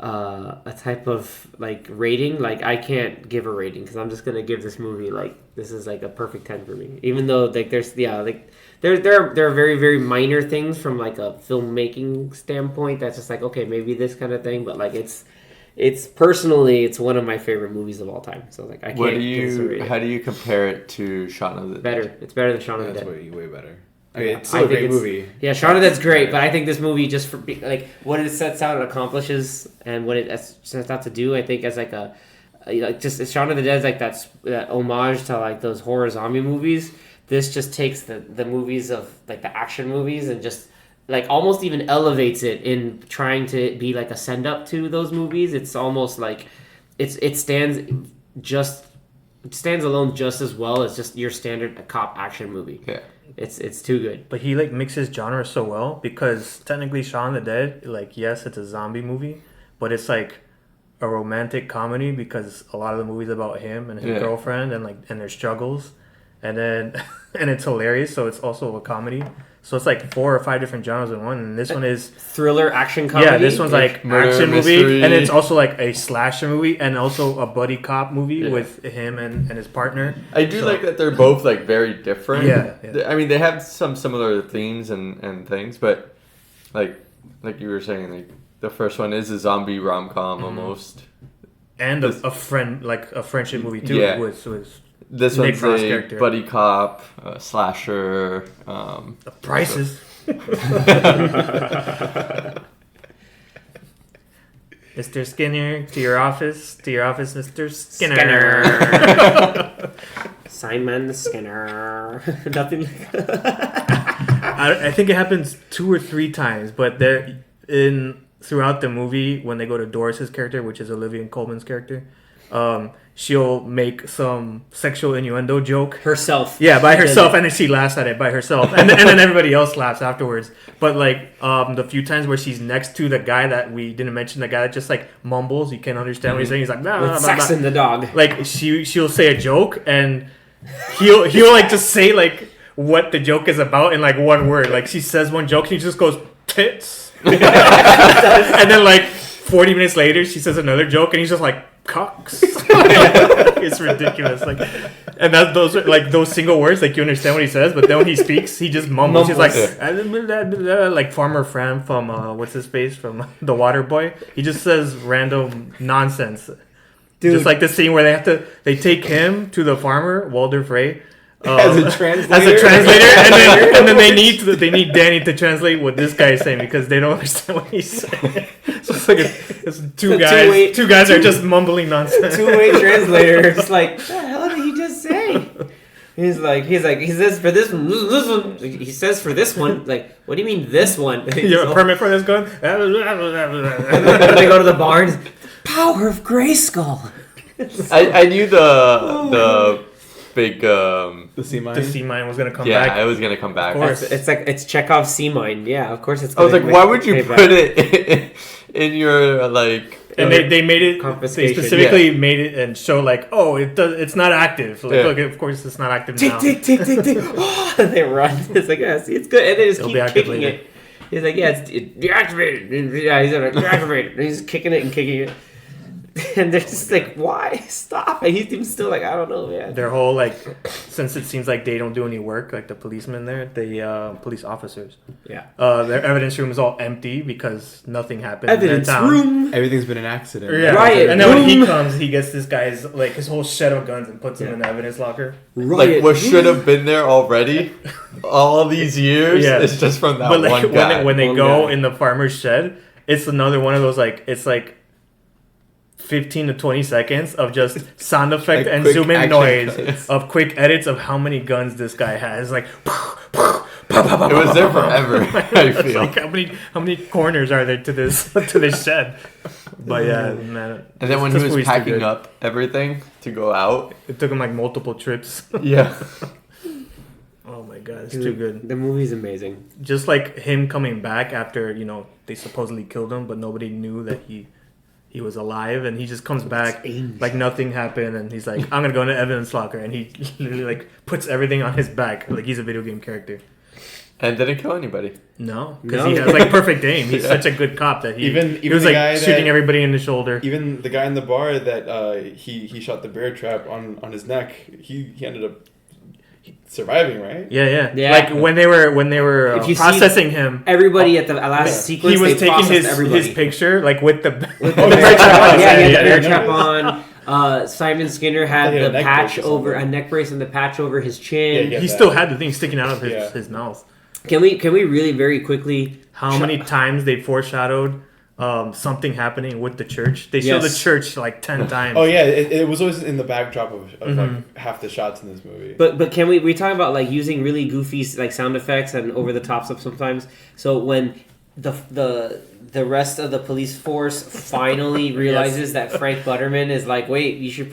a type of like rating, like I can't give a rating because I'm just gonna give this movie like this is like a perfect 10 for me. Even though like there are very very minor things from like a filmmaking standpoint that's just like okay maybe this kind of thing, but like it's personally it's one of my favorite movies of all time. So like I can't. How do you compare it to Shaun of the Dead? Better. It's better than Shaun of the Dead. That's way better. I mean, it's still a great movie. Yeah, Shaun of the Dead's great, but I think this movie just for like what it sets out and accomplishes and what it sets out to do, I think as like a just Shaun of the Dead's like that homage to like those horror zombie movies. This just takes the movies of like the action movies and just like almost even elevates it in trying to be like a send up to those movies. It's almost like it stands alone just as well as just your standard cop action movie. Yeah. It's too good. But he like mixes genres so well because technically Shaun of the Dead, like yes, it's a zombie movie, but it's like a romantic comedy because a lot of the movie's about him and his girlfriend and their struggles, and then and it's hilarious. So it's also a comedy. So it's like 4 or 5 different genres in one, and this one is thriller action comedy. Yeah, this one's like murder, action mystery. movie, and it's also like a slasher movie, and also a buddy cop movie with him and his partner. I do like that they're both like very different. Yeah. I mean, they have some similar themes and things, but like you were saying, like the first one is a zombie rom-com almost, and a friendship movie too. Yeah. with This Nick one's Frost a character. buddy cop, slasher. The prices. Mr. Skinner, to your office, Mr. Skinner. Simon Skinner. Nothing like I think it happens 2 or 3 times, but they're throughout the movie when they go to Doris's character, which is Olivia Colman's character. She'll make some sexual innuendo joke herself. Yeah, by herself, and then she laughs at it by herself, and then everybody else laughs afterwards. But like the few times where she's next to the guy that we didn't mention, the guy that just like mumbles, you can't understand what he's saying. He's like, nah, with Saxon the dog. Like she'll say a joke, and he'll like just say like what the joke is about in like one word. Like she says one joke, and he just goes tits, and then like 40 minutes later, she says another joke, and he's just like cocks. It's ridiculous. Like, and those are like those single words. Like you understand what he says, but then when he speaks, he just mumbles. He's like, like Farmer Fran from what's his face from The Water Boy. He just says random nonsense. Dude. Just like the scene where they take him to the farmer Walder Frey. As a translator, and then they need Danny to translate what this guy is saying because they don't understand what he's saying. So it's like it's two guys are just mumbling nonsense. Two-way translator. It's like, what the hell did he just say? He says for this one. He says for this one. Like, what do you mean this one? You have a permit for this gun? And then they go to the barn. Power of Grayskull. I knew the big The sea mine. The sea mine was gonna come yeah, back. it was gonna come back. Of course. It's Chekhov's sea mine. Yeah, of course it's. I was like, gonna why would you pay back. put it in your like? And they made it. They Confiscation. specifically made it and show like, oh, it's not active. Like, Yeah. look, of course it's not active Tick now. tick tick tick tick. Oh, and they run. It's like, yeah, see, it's good, and they just It'll keep be active kicking later. it. He's like, yeah, it's deactivated. Yeah, he's like, deactivated. And he's kicking it and kicking it. And they're just like, why? Stop. And he's still like, I don't know, man. Their whole like, since it seems like they don't do any work, like the policemen there, the police officers, Yeah. their evidence room is all empty because nothing happened. Evidence in their town. room. Everything's been an accident. Yeah. Riot And then when he room. comes, he gets this guy's like his whole shed of guns and puts them in the evidence locker. Like what should have been there already, all these years. Yeah. It's just from that But like one guy. when they One go guy. in the farmer's shed, it's another one of those like it's like 15 to 20 seconds of just sound effect Like and quick zoom in action noise cuts. of quick edits of how many guns this guy has. Like It was there forever. I It's feel. like how many corners are there to this to this shed? But yeah, man. And then when this he was movie's too packing good. up everything to go out, It took him like multiple trips. yeah, Oh my god, it's too good. The movie's amazing. Just like him coming back after, they supposedly killed him, but nobody knew that he was alive, and he just comes back like nothing happened, and he's like, I'm gonna go into evidence locker, and he literally like puts everything on his back like he's a video game character. and didn't kill anybody. No, because No. he has like perfect aim. He's such a good cop that he Even he was the like guy shooting that- everybody in the shoulder. Even the guy in the bar that he shot the bear trap on his neck, he ended up surviving, right? Yeah. Yeah. Like when they were If you see- processing him, Everybody at the last Yeah. sequence, he was they taking processed his everybody. picture like with the With the Oh, bear yeah. trap on. Yeah, he had the Yeah, bear yeah, trap yeah. on. Simon Skinner had He had a the neck patch brace or over something. a neck brace and the patch over his chin. Yeah, yeah. he that. still had the thing sticking out of his, Yeah. his mouth. Can we really very quickly? How many times they foreshadowed something happening with the church? They show the Yes. church like 10 times. Oh yeah, it was always in the backdrop of Mm-hmm. like half the shots in this movie. But can we talk about like using really goofy like sound effects and over the top stuff sometimes? So when the rest of the police force finally realizes that Frank Butterman is like, wait, you should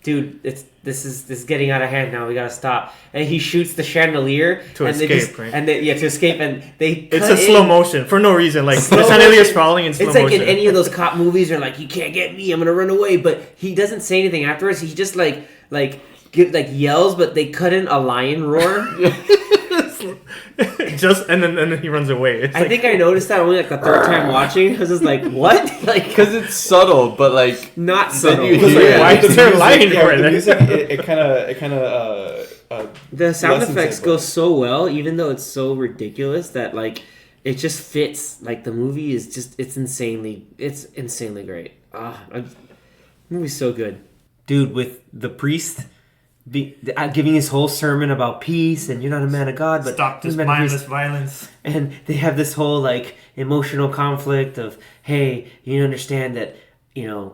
dude, this is getting out of hand now. We gotta stop. And he shoots the chandelier To and escape, they just, right? and they, to escape, and they. It's cut a slow in- motion for no reason. Like the Slow chandelier's motion. falling in slow It's like motion. in any of those cop movies, are like, you can't get me, I'm gonna run away. But he doesn't say anything afterwards. He just like yells, but they cut in a lion roar. Just and then he runs away. It's I like, think I noticed that only like the third time watching. I was just like, what? Like, Because it's subtle, but like not then subtle. you It's like, hear why it. is there a lion yeah, roar the there? music it kind of The sound lessens effects it, go but- so well, even though it's so ridiculous that like it just fits. Like the movie is just it's insanely great. The movie's so good, dude. With the priest giving his whole sermon about peace and you're not a man of God, but stop this you're a man of mindless peace. violence. And they have this whole like emotional conflict of, hey, you understand that,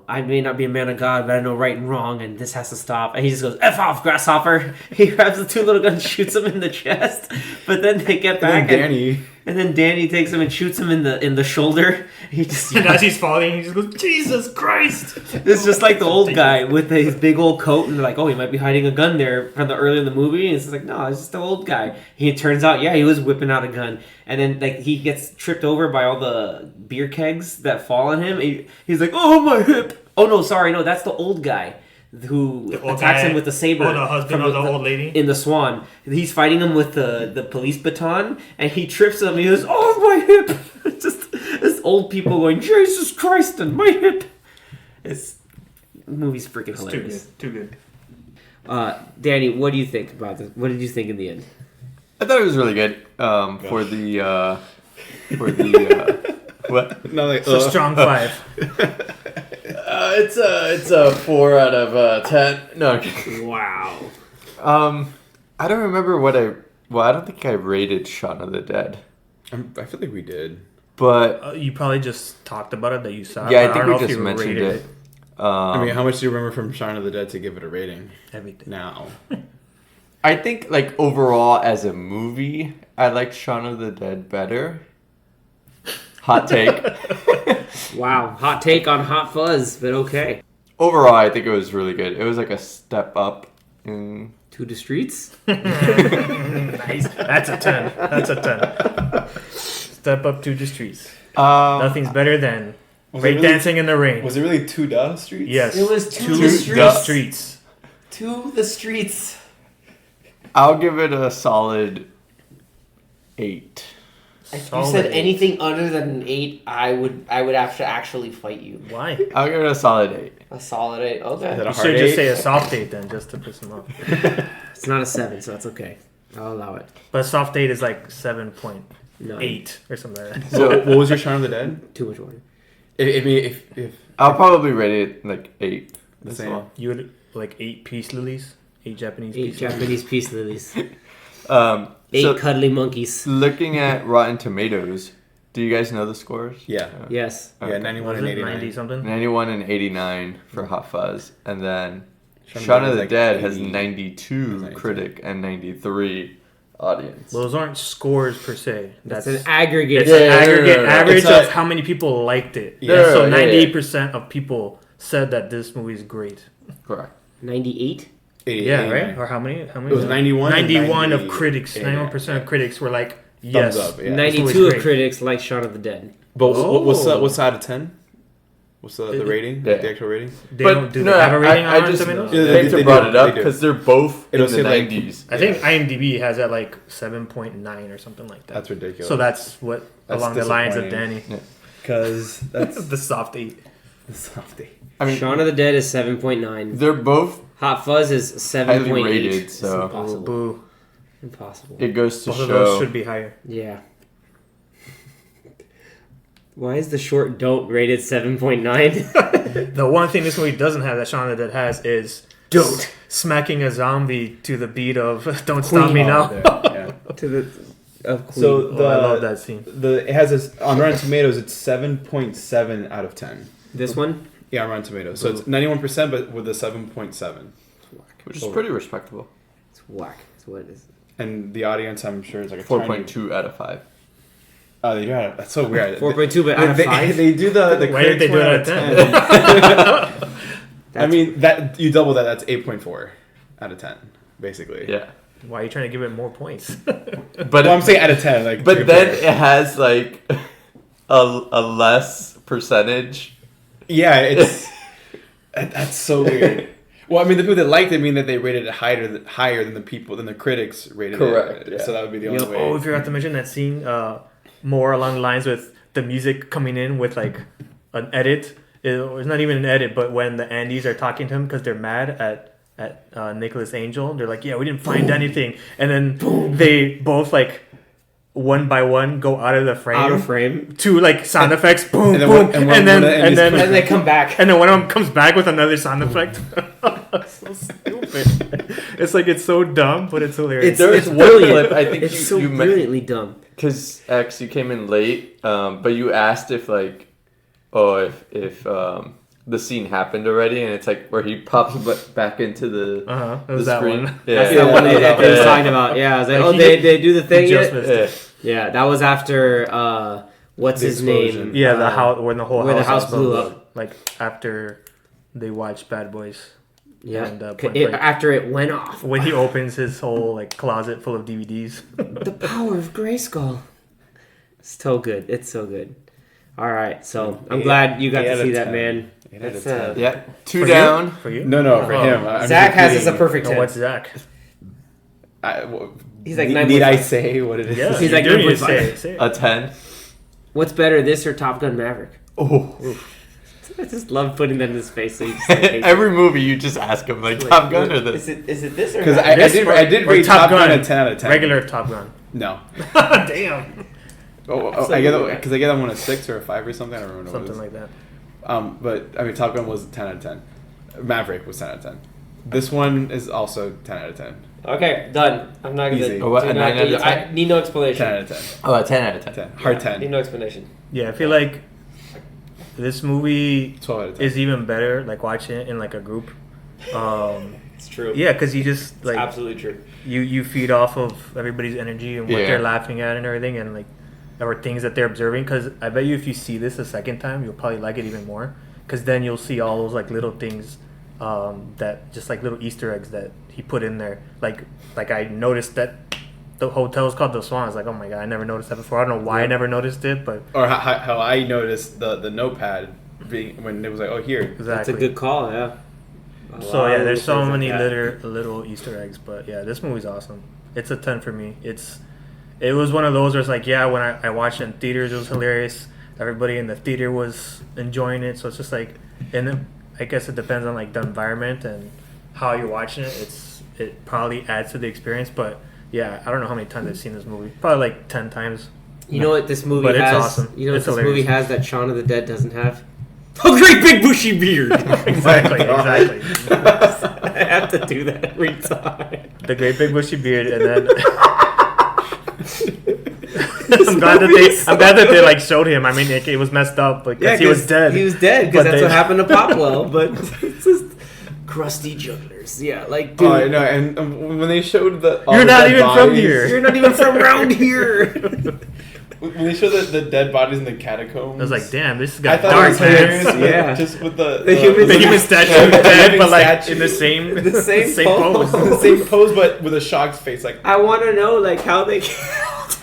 I may not be a man of God, but I know right and wrong, and this has to stop. And he just goes, F off, grasshopper. He grabs the two little guns, shoots him in the chest. But then they get back, and then Danny takes him and shoots him in the shoulder. He just And as he's falling, he just goes, Jesus Christ! it's just like the old guy with his big old coat, and they're like, oh, he might be hiding a gun there from the earlier in the movie. And it's just like, no, it's just the old guy. It turns out, yeah, he was whipping out a gun, and then like he gets tripped over by all the beer kegs that fall on him. He's like, oh, my hip. Oh no, sorry, no, that's the old guy who old attacks guy- him with the saber. the husband from of the old lady? in the Swan. He's fighting him with the police baton, and he trips him. And he goes, oh, my hip. It's just this old people going, Jesus Christ, and my hip. The movie's freaking It's hilarious. too good. Danny, what do you think about this? What did you think in the end? I thought it was really good. For the what? no, like, It's a strong 5. It's a 4 out of 10. No. Okay. Wow. I don't remember I don't think I rated Shaun of the Dead, I feel like we did. but You probably just talked about it that you saw. yeah, but I think don't know we if just you mentioned rated it. I mean, how much do you remember from Shaun of the Dead to give it a rating Everything. now? I think like overall as a movie, I liked Shaun of the Dead better. Hot take. Wow, hot take on Hot Fuzz, but okay. Overall, I think it was really good. It was like a step up in. To the streets. Nice. That's a 10. That's a 10. Step up to the streets. Nothing's better than breakdancing in the rain. Was it really to the streets? Yes. It was to to the streets. streets. To the streets. I'll give it a solid 8. If you Solid said 8. anything other than an 8, I would have to actually fight you. Why? I'll give it a solid 8. A solid 8. Is that Okay. a You hard should just 8? say a soft 8 then, just to piss him off. It's not a 7, so that's okay. I'll allow it. But a soft 8 is like 7.8 9. or something like that. So what was your Shaun of the Dead? Too much water. If I'll probably rate it like 8. the as same. well. You would like 8 peace lilies? 8 Japanese 8 peace lilies? Japanese peace lilies. 8 So cuddly monkeys. looking at Rotten Tomatoes, do you guys know the scores? Yeah. Yes. Yeah, Okay. 91 Was and it 89. 90 something? 91 and 89 for Hot Fuzz, and then Shaun Shaun of of the the Dead Dead has 80. 92 92. critic and 93 audience. Those aren't scores per se. That's That's an aggregate. it's Yeah, an yeah, aggregate yeah. average It's a- of how many people liked it. Yeah. So Yeah, yeah, 98% of people said that this movie is great. Correct. 98? 88, Yeah, 89. right? Or how many? How many? It was 91 and 91 of 90, critics. 91% of critics were like, yes. Thumbs up. Yeah. 92 of great. critics like Shaun of the Dead. But Oh. what's out of 10? What's the rating? Yeah. The actual rating? They don't do they have a rating on Rotten Tomatoes? Yeah, they- Thanks they for brought do, it up they do. because they're both in It'll the say, like, 90s. I think IMDb has at like 7.9 or something like that. That's ridiculous. So that's what That's along the lines of Danny. disappointing. Because that's The soft 8. the softy. I mean, Shaun of the Dead is 7.9. they're both Hot Fuzz is 7.8. highly rated, It's so impossible. Boo. Impossible. it goes to Both of those show. should be higher. Yeah. Why is the short Don't rated 7.9? The one thing this movie doesn't have that Shaun of the Dead has is Don't. smacking a zombie to the beat of "Don't Stop Me Queen. Now." Yeah. To the of Queen. So Oh, I love that scene. It has this on Rotten Tomatoes. It's 7.7 out of 10. This one? Yeah, on Rotten Tomatoes. So it's 91%, but with a 7.7. Which is pretty respectable. It's whack. That's what it is. And the audience, I'm sure, is like a 4.2 out of 5. Oh, they do have, that's so weird. 4.2, but out of 5? They do the Why did they do it out of 10? I That's- mean, that you double that. That's 8.4 out of 10, basically. Yeah. Why are you trying to give it more points? But Well, I'm saying out of 10. Like, but then 3.4. it has like a less percentage. Yeah, it's that's so weird. Well, I mean, the people that liked it mean that they rated it higher than the critics rated Correct, it. yeah. So that would be the Yep. only way. Oh, we forgot to mention that scene. More along the lines with the music coming in with like an edit. It's not even an edit, but when the Andes are talking to him because they're mad at Nicholas Angel, they're like, "Yeah, we didn't find anything," and then they both like one by one go out of the frame, Out of frame. to like sound effects, boom, And then boom, one- and, and one- then one of the and Andes then And they come back. and then one of them comes back with another sound effect. So stupid. It's like it's so dumb, but it's hilarious. It's There's one brilliant. clip I think It's so you brilliantly dumb. because X you came in late, but you asked if like, oh if the scene happened already, and it's like where he pops back into the It the was that screen. one. Yeah, That's Yeah, the one yeah, that yeah, I was yeah. talking about. Yeah, I was like, Like, oh, he they do the thing just yet? missed it. Yeah. Yeah, that was after, what's The his explosion. name? Yeah, the house when the whole where the house house blew exploded. up. Like after they watched Bad Boys. Yeah, And, Point Break. after it went off. When he opens his whole like closet full of DVDs. The power of Grayskull. It's so good. It's so good. All right, so I'm glad you got 8 to out see of that, 10. man. 8 out of That's, 10. Yeah, two For down. you? For you? No, for Oh. him. I'm Zach just has us a including- perfect No, 10. what's Zach? He's like need 9.5. I say what it is? Yeah, He's you're like doing it. 9.5. Say it, say it. A 10. What's better, this or Top Gun Maverick? Oh, I just love putting that in his face. So he just, like, hates every movie you just ask him like Top Gun or this. Is it this or Because Maverick? I did Or rate Top Gun a 10 out of 10. Regular Top Gun. No. Damn. I get that one a 6 or a 5 or something. I don't remember what it Something was. like that. But I mean, Top Gun was 10 out of 10. Maverick was 10 out of 10. This one is also 10 out of 10. Okay, done. I'm not Easy. gonna. Oh, what, do a not 9 out of do- 10? I need no explanation. 10 out of 10. Oh, a 10 out of 10. 10. Hard Need 10. no explanation. Yeah, I feel like this movie 12 out of 10. is even better like watching it in like a group. It's true. Yeah, because you just It's like absolutely true. you feed off of everybody's energy and what Yeah. they're laughing at and everything, and like or things that they're observing. Because I bet you if you see this a second time, you'll probably like it even more. Because then you'll see all those like little things, that just like little Easter eggs that he put in there. Like I noticed that the hotel is called the Swan. I was like, oh my god, I never noticed that before. I don't know why I never noticed it, but Or how I noticed the notepad being when it was like, oh, here. exactly. That's a good call, yeah. So yeah, there's so many like that. little Easter eggs, but yeah, this movie's awesome. It's a 10 for me. It was one of those where it's like, yeah, when I watched it in theaters, it was hilarious. Everybody in the theater was enjoying it, so it's just like, and then I guess it depends on like the environment and how you're watching it. It probably adds to the experience, but yeah, I don't know how many times I've seen this movie. Probably like 10 times. You know what this movie But it's has? awesome. You know what It's this hilarious. movie has that Shaun of the Dead doesn't have? A great big bushy beard. Exactly. I have to do that every time. The great big bushy beard, and then I'm glad that they like showed him. I mean, it was messed up because he was dead. He was dead But because that's they- what happened to Popwell. But it's just crusty jugglers. Yeah, like dude, Oh, no, and when they showed all You're the not dead even from bodies- here. you're not even from around here. When they showed the dead bodies in the catacombs, I was like, damn, this has I got thought dark, it was hilarious. man. Yeah. Just with the The human statue the dead, human but like statue. in the same The same pose. the same pose, but with a shocked face. Like, I want to know like how they.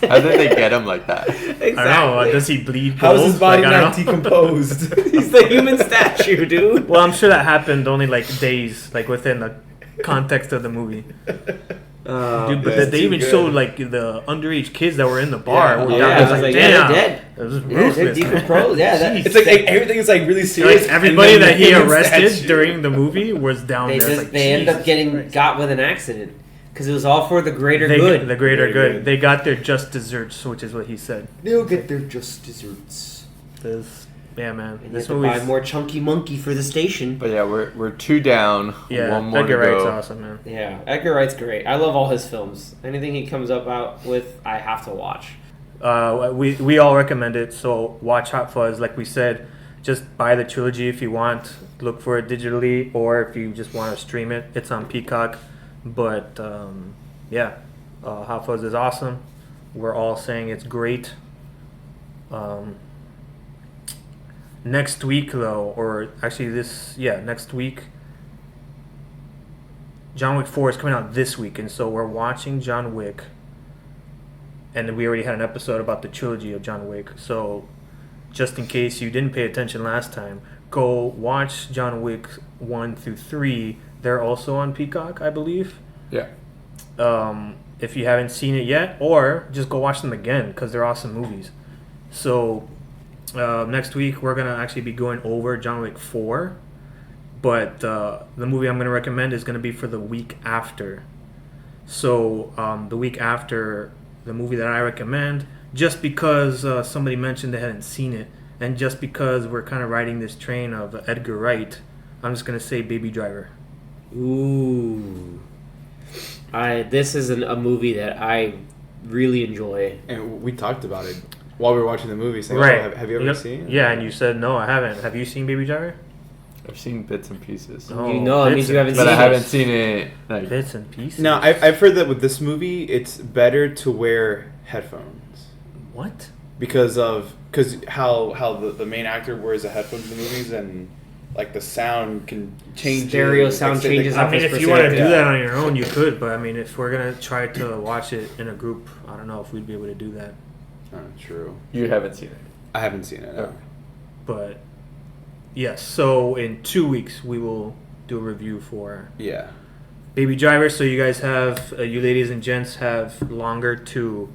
How did they get him like that? Exactly. I don't know. Does he bleed? how is gold? his body Like, I not don't know. decomposed? He's the human statue, dude. Well, I'm sure that happened only like days, like within the context of the movie. Dude, but yeah, they too even good. showed like the underage kids that were in the bar. Yeah. were Yeah, down. I I was was like, yeah, damn, they're dead. it was Yeah, they're ruthless. decomposed. Yeah, that, Jeez. It's like everything is like really serious. Like everybody and then that he the human arrested statue. during the movie was down they there. just It's like, they end up Jesus getting Christ. got with an accident because it was all for the greater They good. the greater Very good. good. They got their just desserts, which is what he said. They'll get their just desserts. Yeah, man. And you This have to buy movie's more chunky monkey for the station. But yeah, we're 2 down. yeah. One more Edgar to Wright's go. awesome, man. Yeah, Edgar Wright's great. I love all his films. Anything he comes up out with, I have to watch. We all recommend it. So watch Hot Fuzz. Like we said, just buy the trilogy if you want. Look for it digitally, or if you just want to stream it, it's on Peacock. But yeah, Hot Fuzz is awesome. We're all saying it's great. Next week, though, or actually next week, John Wick 4 is coming out this week, and so we're watching John Wick. And we already had an episode about the trilogy of John Wick. So, just in case you didn't pay attention last time, go watch John Wick 1 through 3. They're also on Peacock, I believe. Yeah. If you haven't seen it yet, or just go watch them again because they're awesome movies. So, next week we're gonna actually be going over John Wick 4, but the movie I'm gonna recommend is gonna be for the week after. So, the week after the movie that I recommend, just because somebody mentioned they hadn't seen it, and just because we're kind of riding this train of Edgar Wright, I'm just gonna say Baby Driver. Ooh. This is a movie that I really enjoy. And we talked about it while we were watching the movie. Saying, Right? oh, have you ever Yep. seen it? Yeah, and you said no, I haven't. Have you seen Baby Driver? I've seen bits and pieces. Oh, You know, it means you haven't But I seen haven't it. seen it. Like, Bits and pieces. No, I've heard that with this movie, it's better to wear headphones What? because how the main actor wears the headphones in the movies and like the sound can change. Stereo it. sound Like, say they- changes I up mean, his if you want to do perspective. that on your own, you could. But I mean, if we're gonna try to watch it in a group, I don't know if we'd be able to do that. Oh, true. you haven't seen it. I haven't seen it. No. Okay. But yes, so in 2 weeks we will do a review for Yeah. Baby Driver. So you guys have, you ladies and gents, have longer to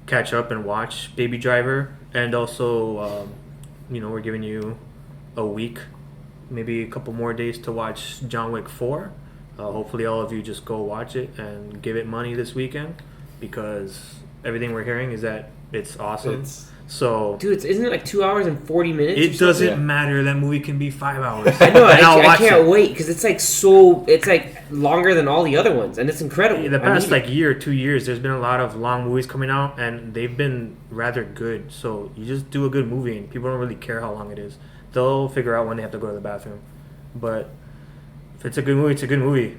catch up and watch Baby Driver, and also, we're giving you a week, maybe a couple more days to watch John Wick 4. Hopefully, all of you just go watch it and give it money this weekend, because everything we're hearing is that it's awesome. So Dude, isn't it like 2 hours and 40 minutes? it doesn't Yeah. matter. That movie can be 5 hours. I know. And I'll I watch can't it. wait because it's like it's like longer than all the other ones, and it's incredible. The I past need it. year or 2 years, there's been a lot of long movies coming out, and they've been rather good. So you just do a good movie, and people don't really care how long it is. They'll figure out when they have to go to the bathroom. But if it's a good movie, it's a good movie.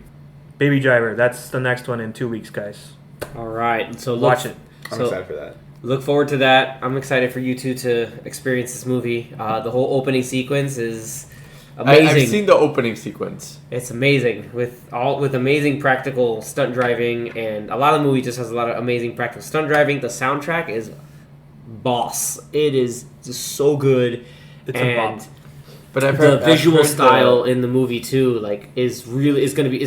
Baby Driver. That's the next one in 2 weeks, guys. All right, so Watch it. I'm So- excited for that. Look forward to that. I'm excited for you two to experience this movie. The whole opening sequence is amazing. I've seen the opening sequence. It's amazing with amazing practical stunt driving, and a lot of the movie just has a lot of amazing practical stunt driving. The soundtrack is boss. It is just so good, It's a and bop. But I've the heard visual I've heard style in the movie too, like, is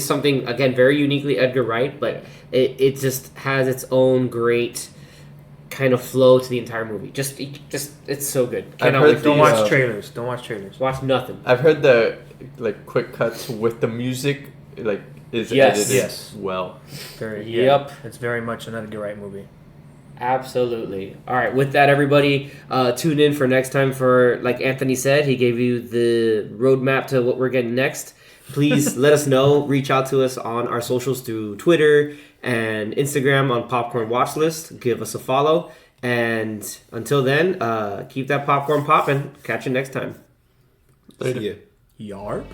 something again very uniquely Edgar Wright, but it just has its own great kind of flow to the entire movie. Just it's so good. Cannot heard wait Don't to watch trailers. Don't watch trailers. watch nothing. I've heard the like quick cuts with the music like is Yes. edited Yes. well. Very. Yep. It's very much an Edgar Wright movie. Absolutely. All right. With that, everybody, tune in for next time. For like Anthony said, he gave you the roadmap to what we're getting next. Please let us know. Reach out to us on our socials through Twitter and Instagram on Popcorn Watchlist. Give us a follow. And until then, keep that popcorn popping. Catch you next time. Later. See ya. Yarp.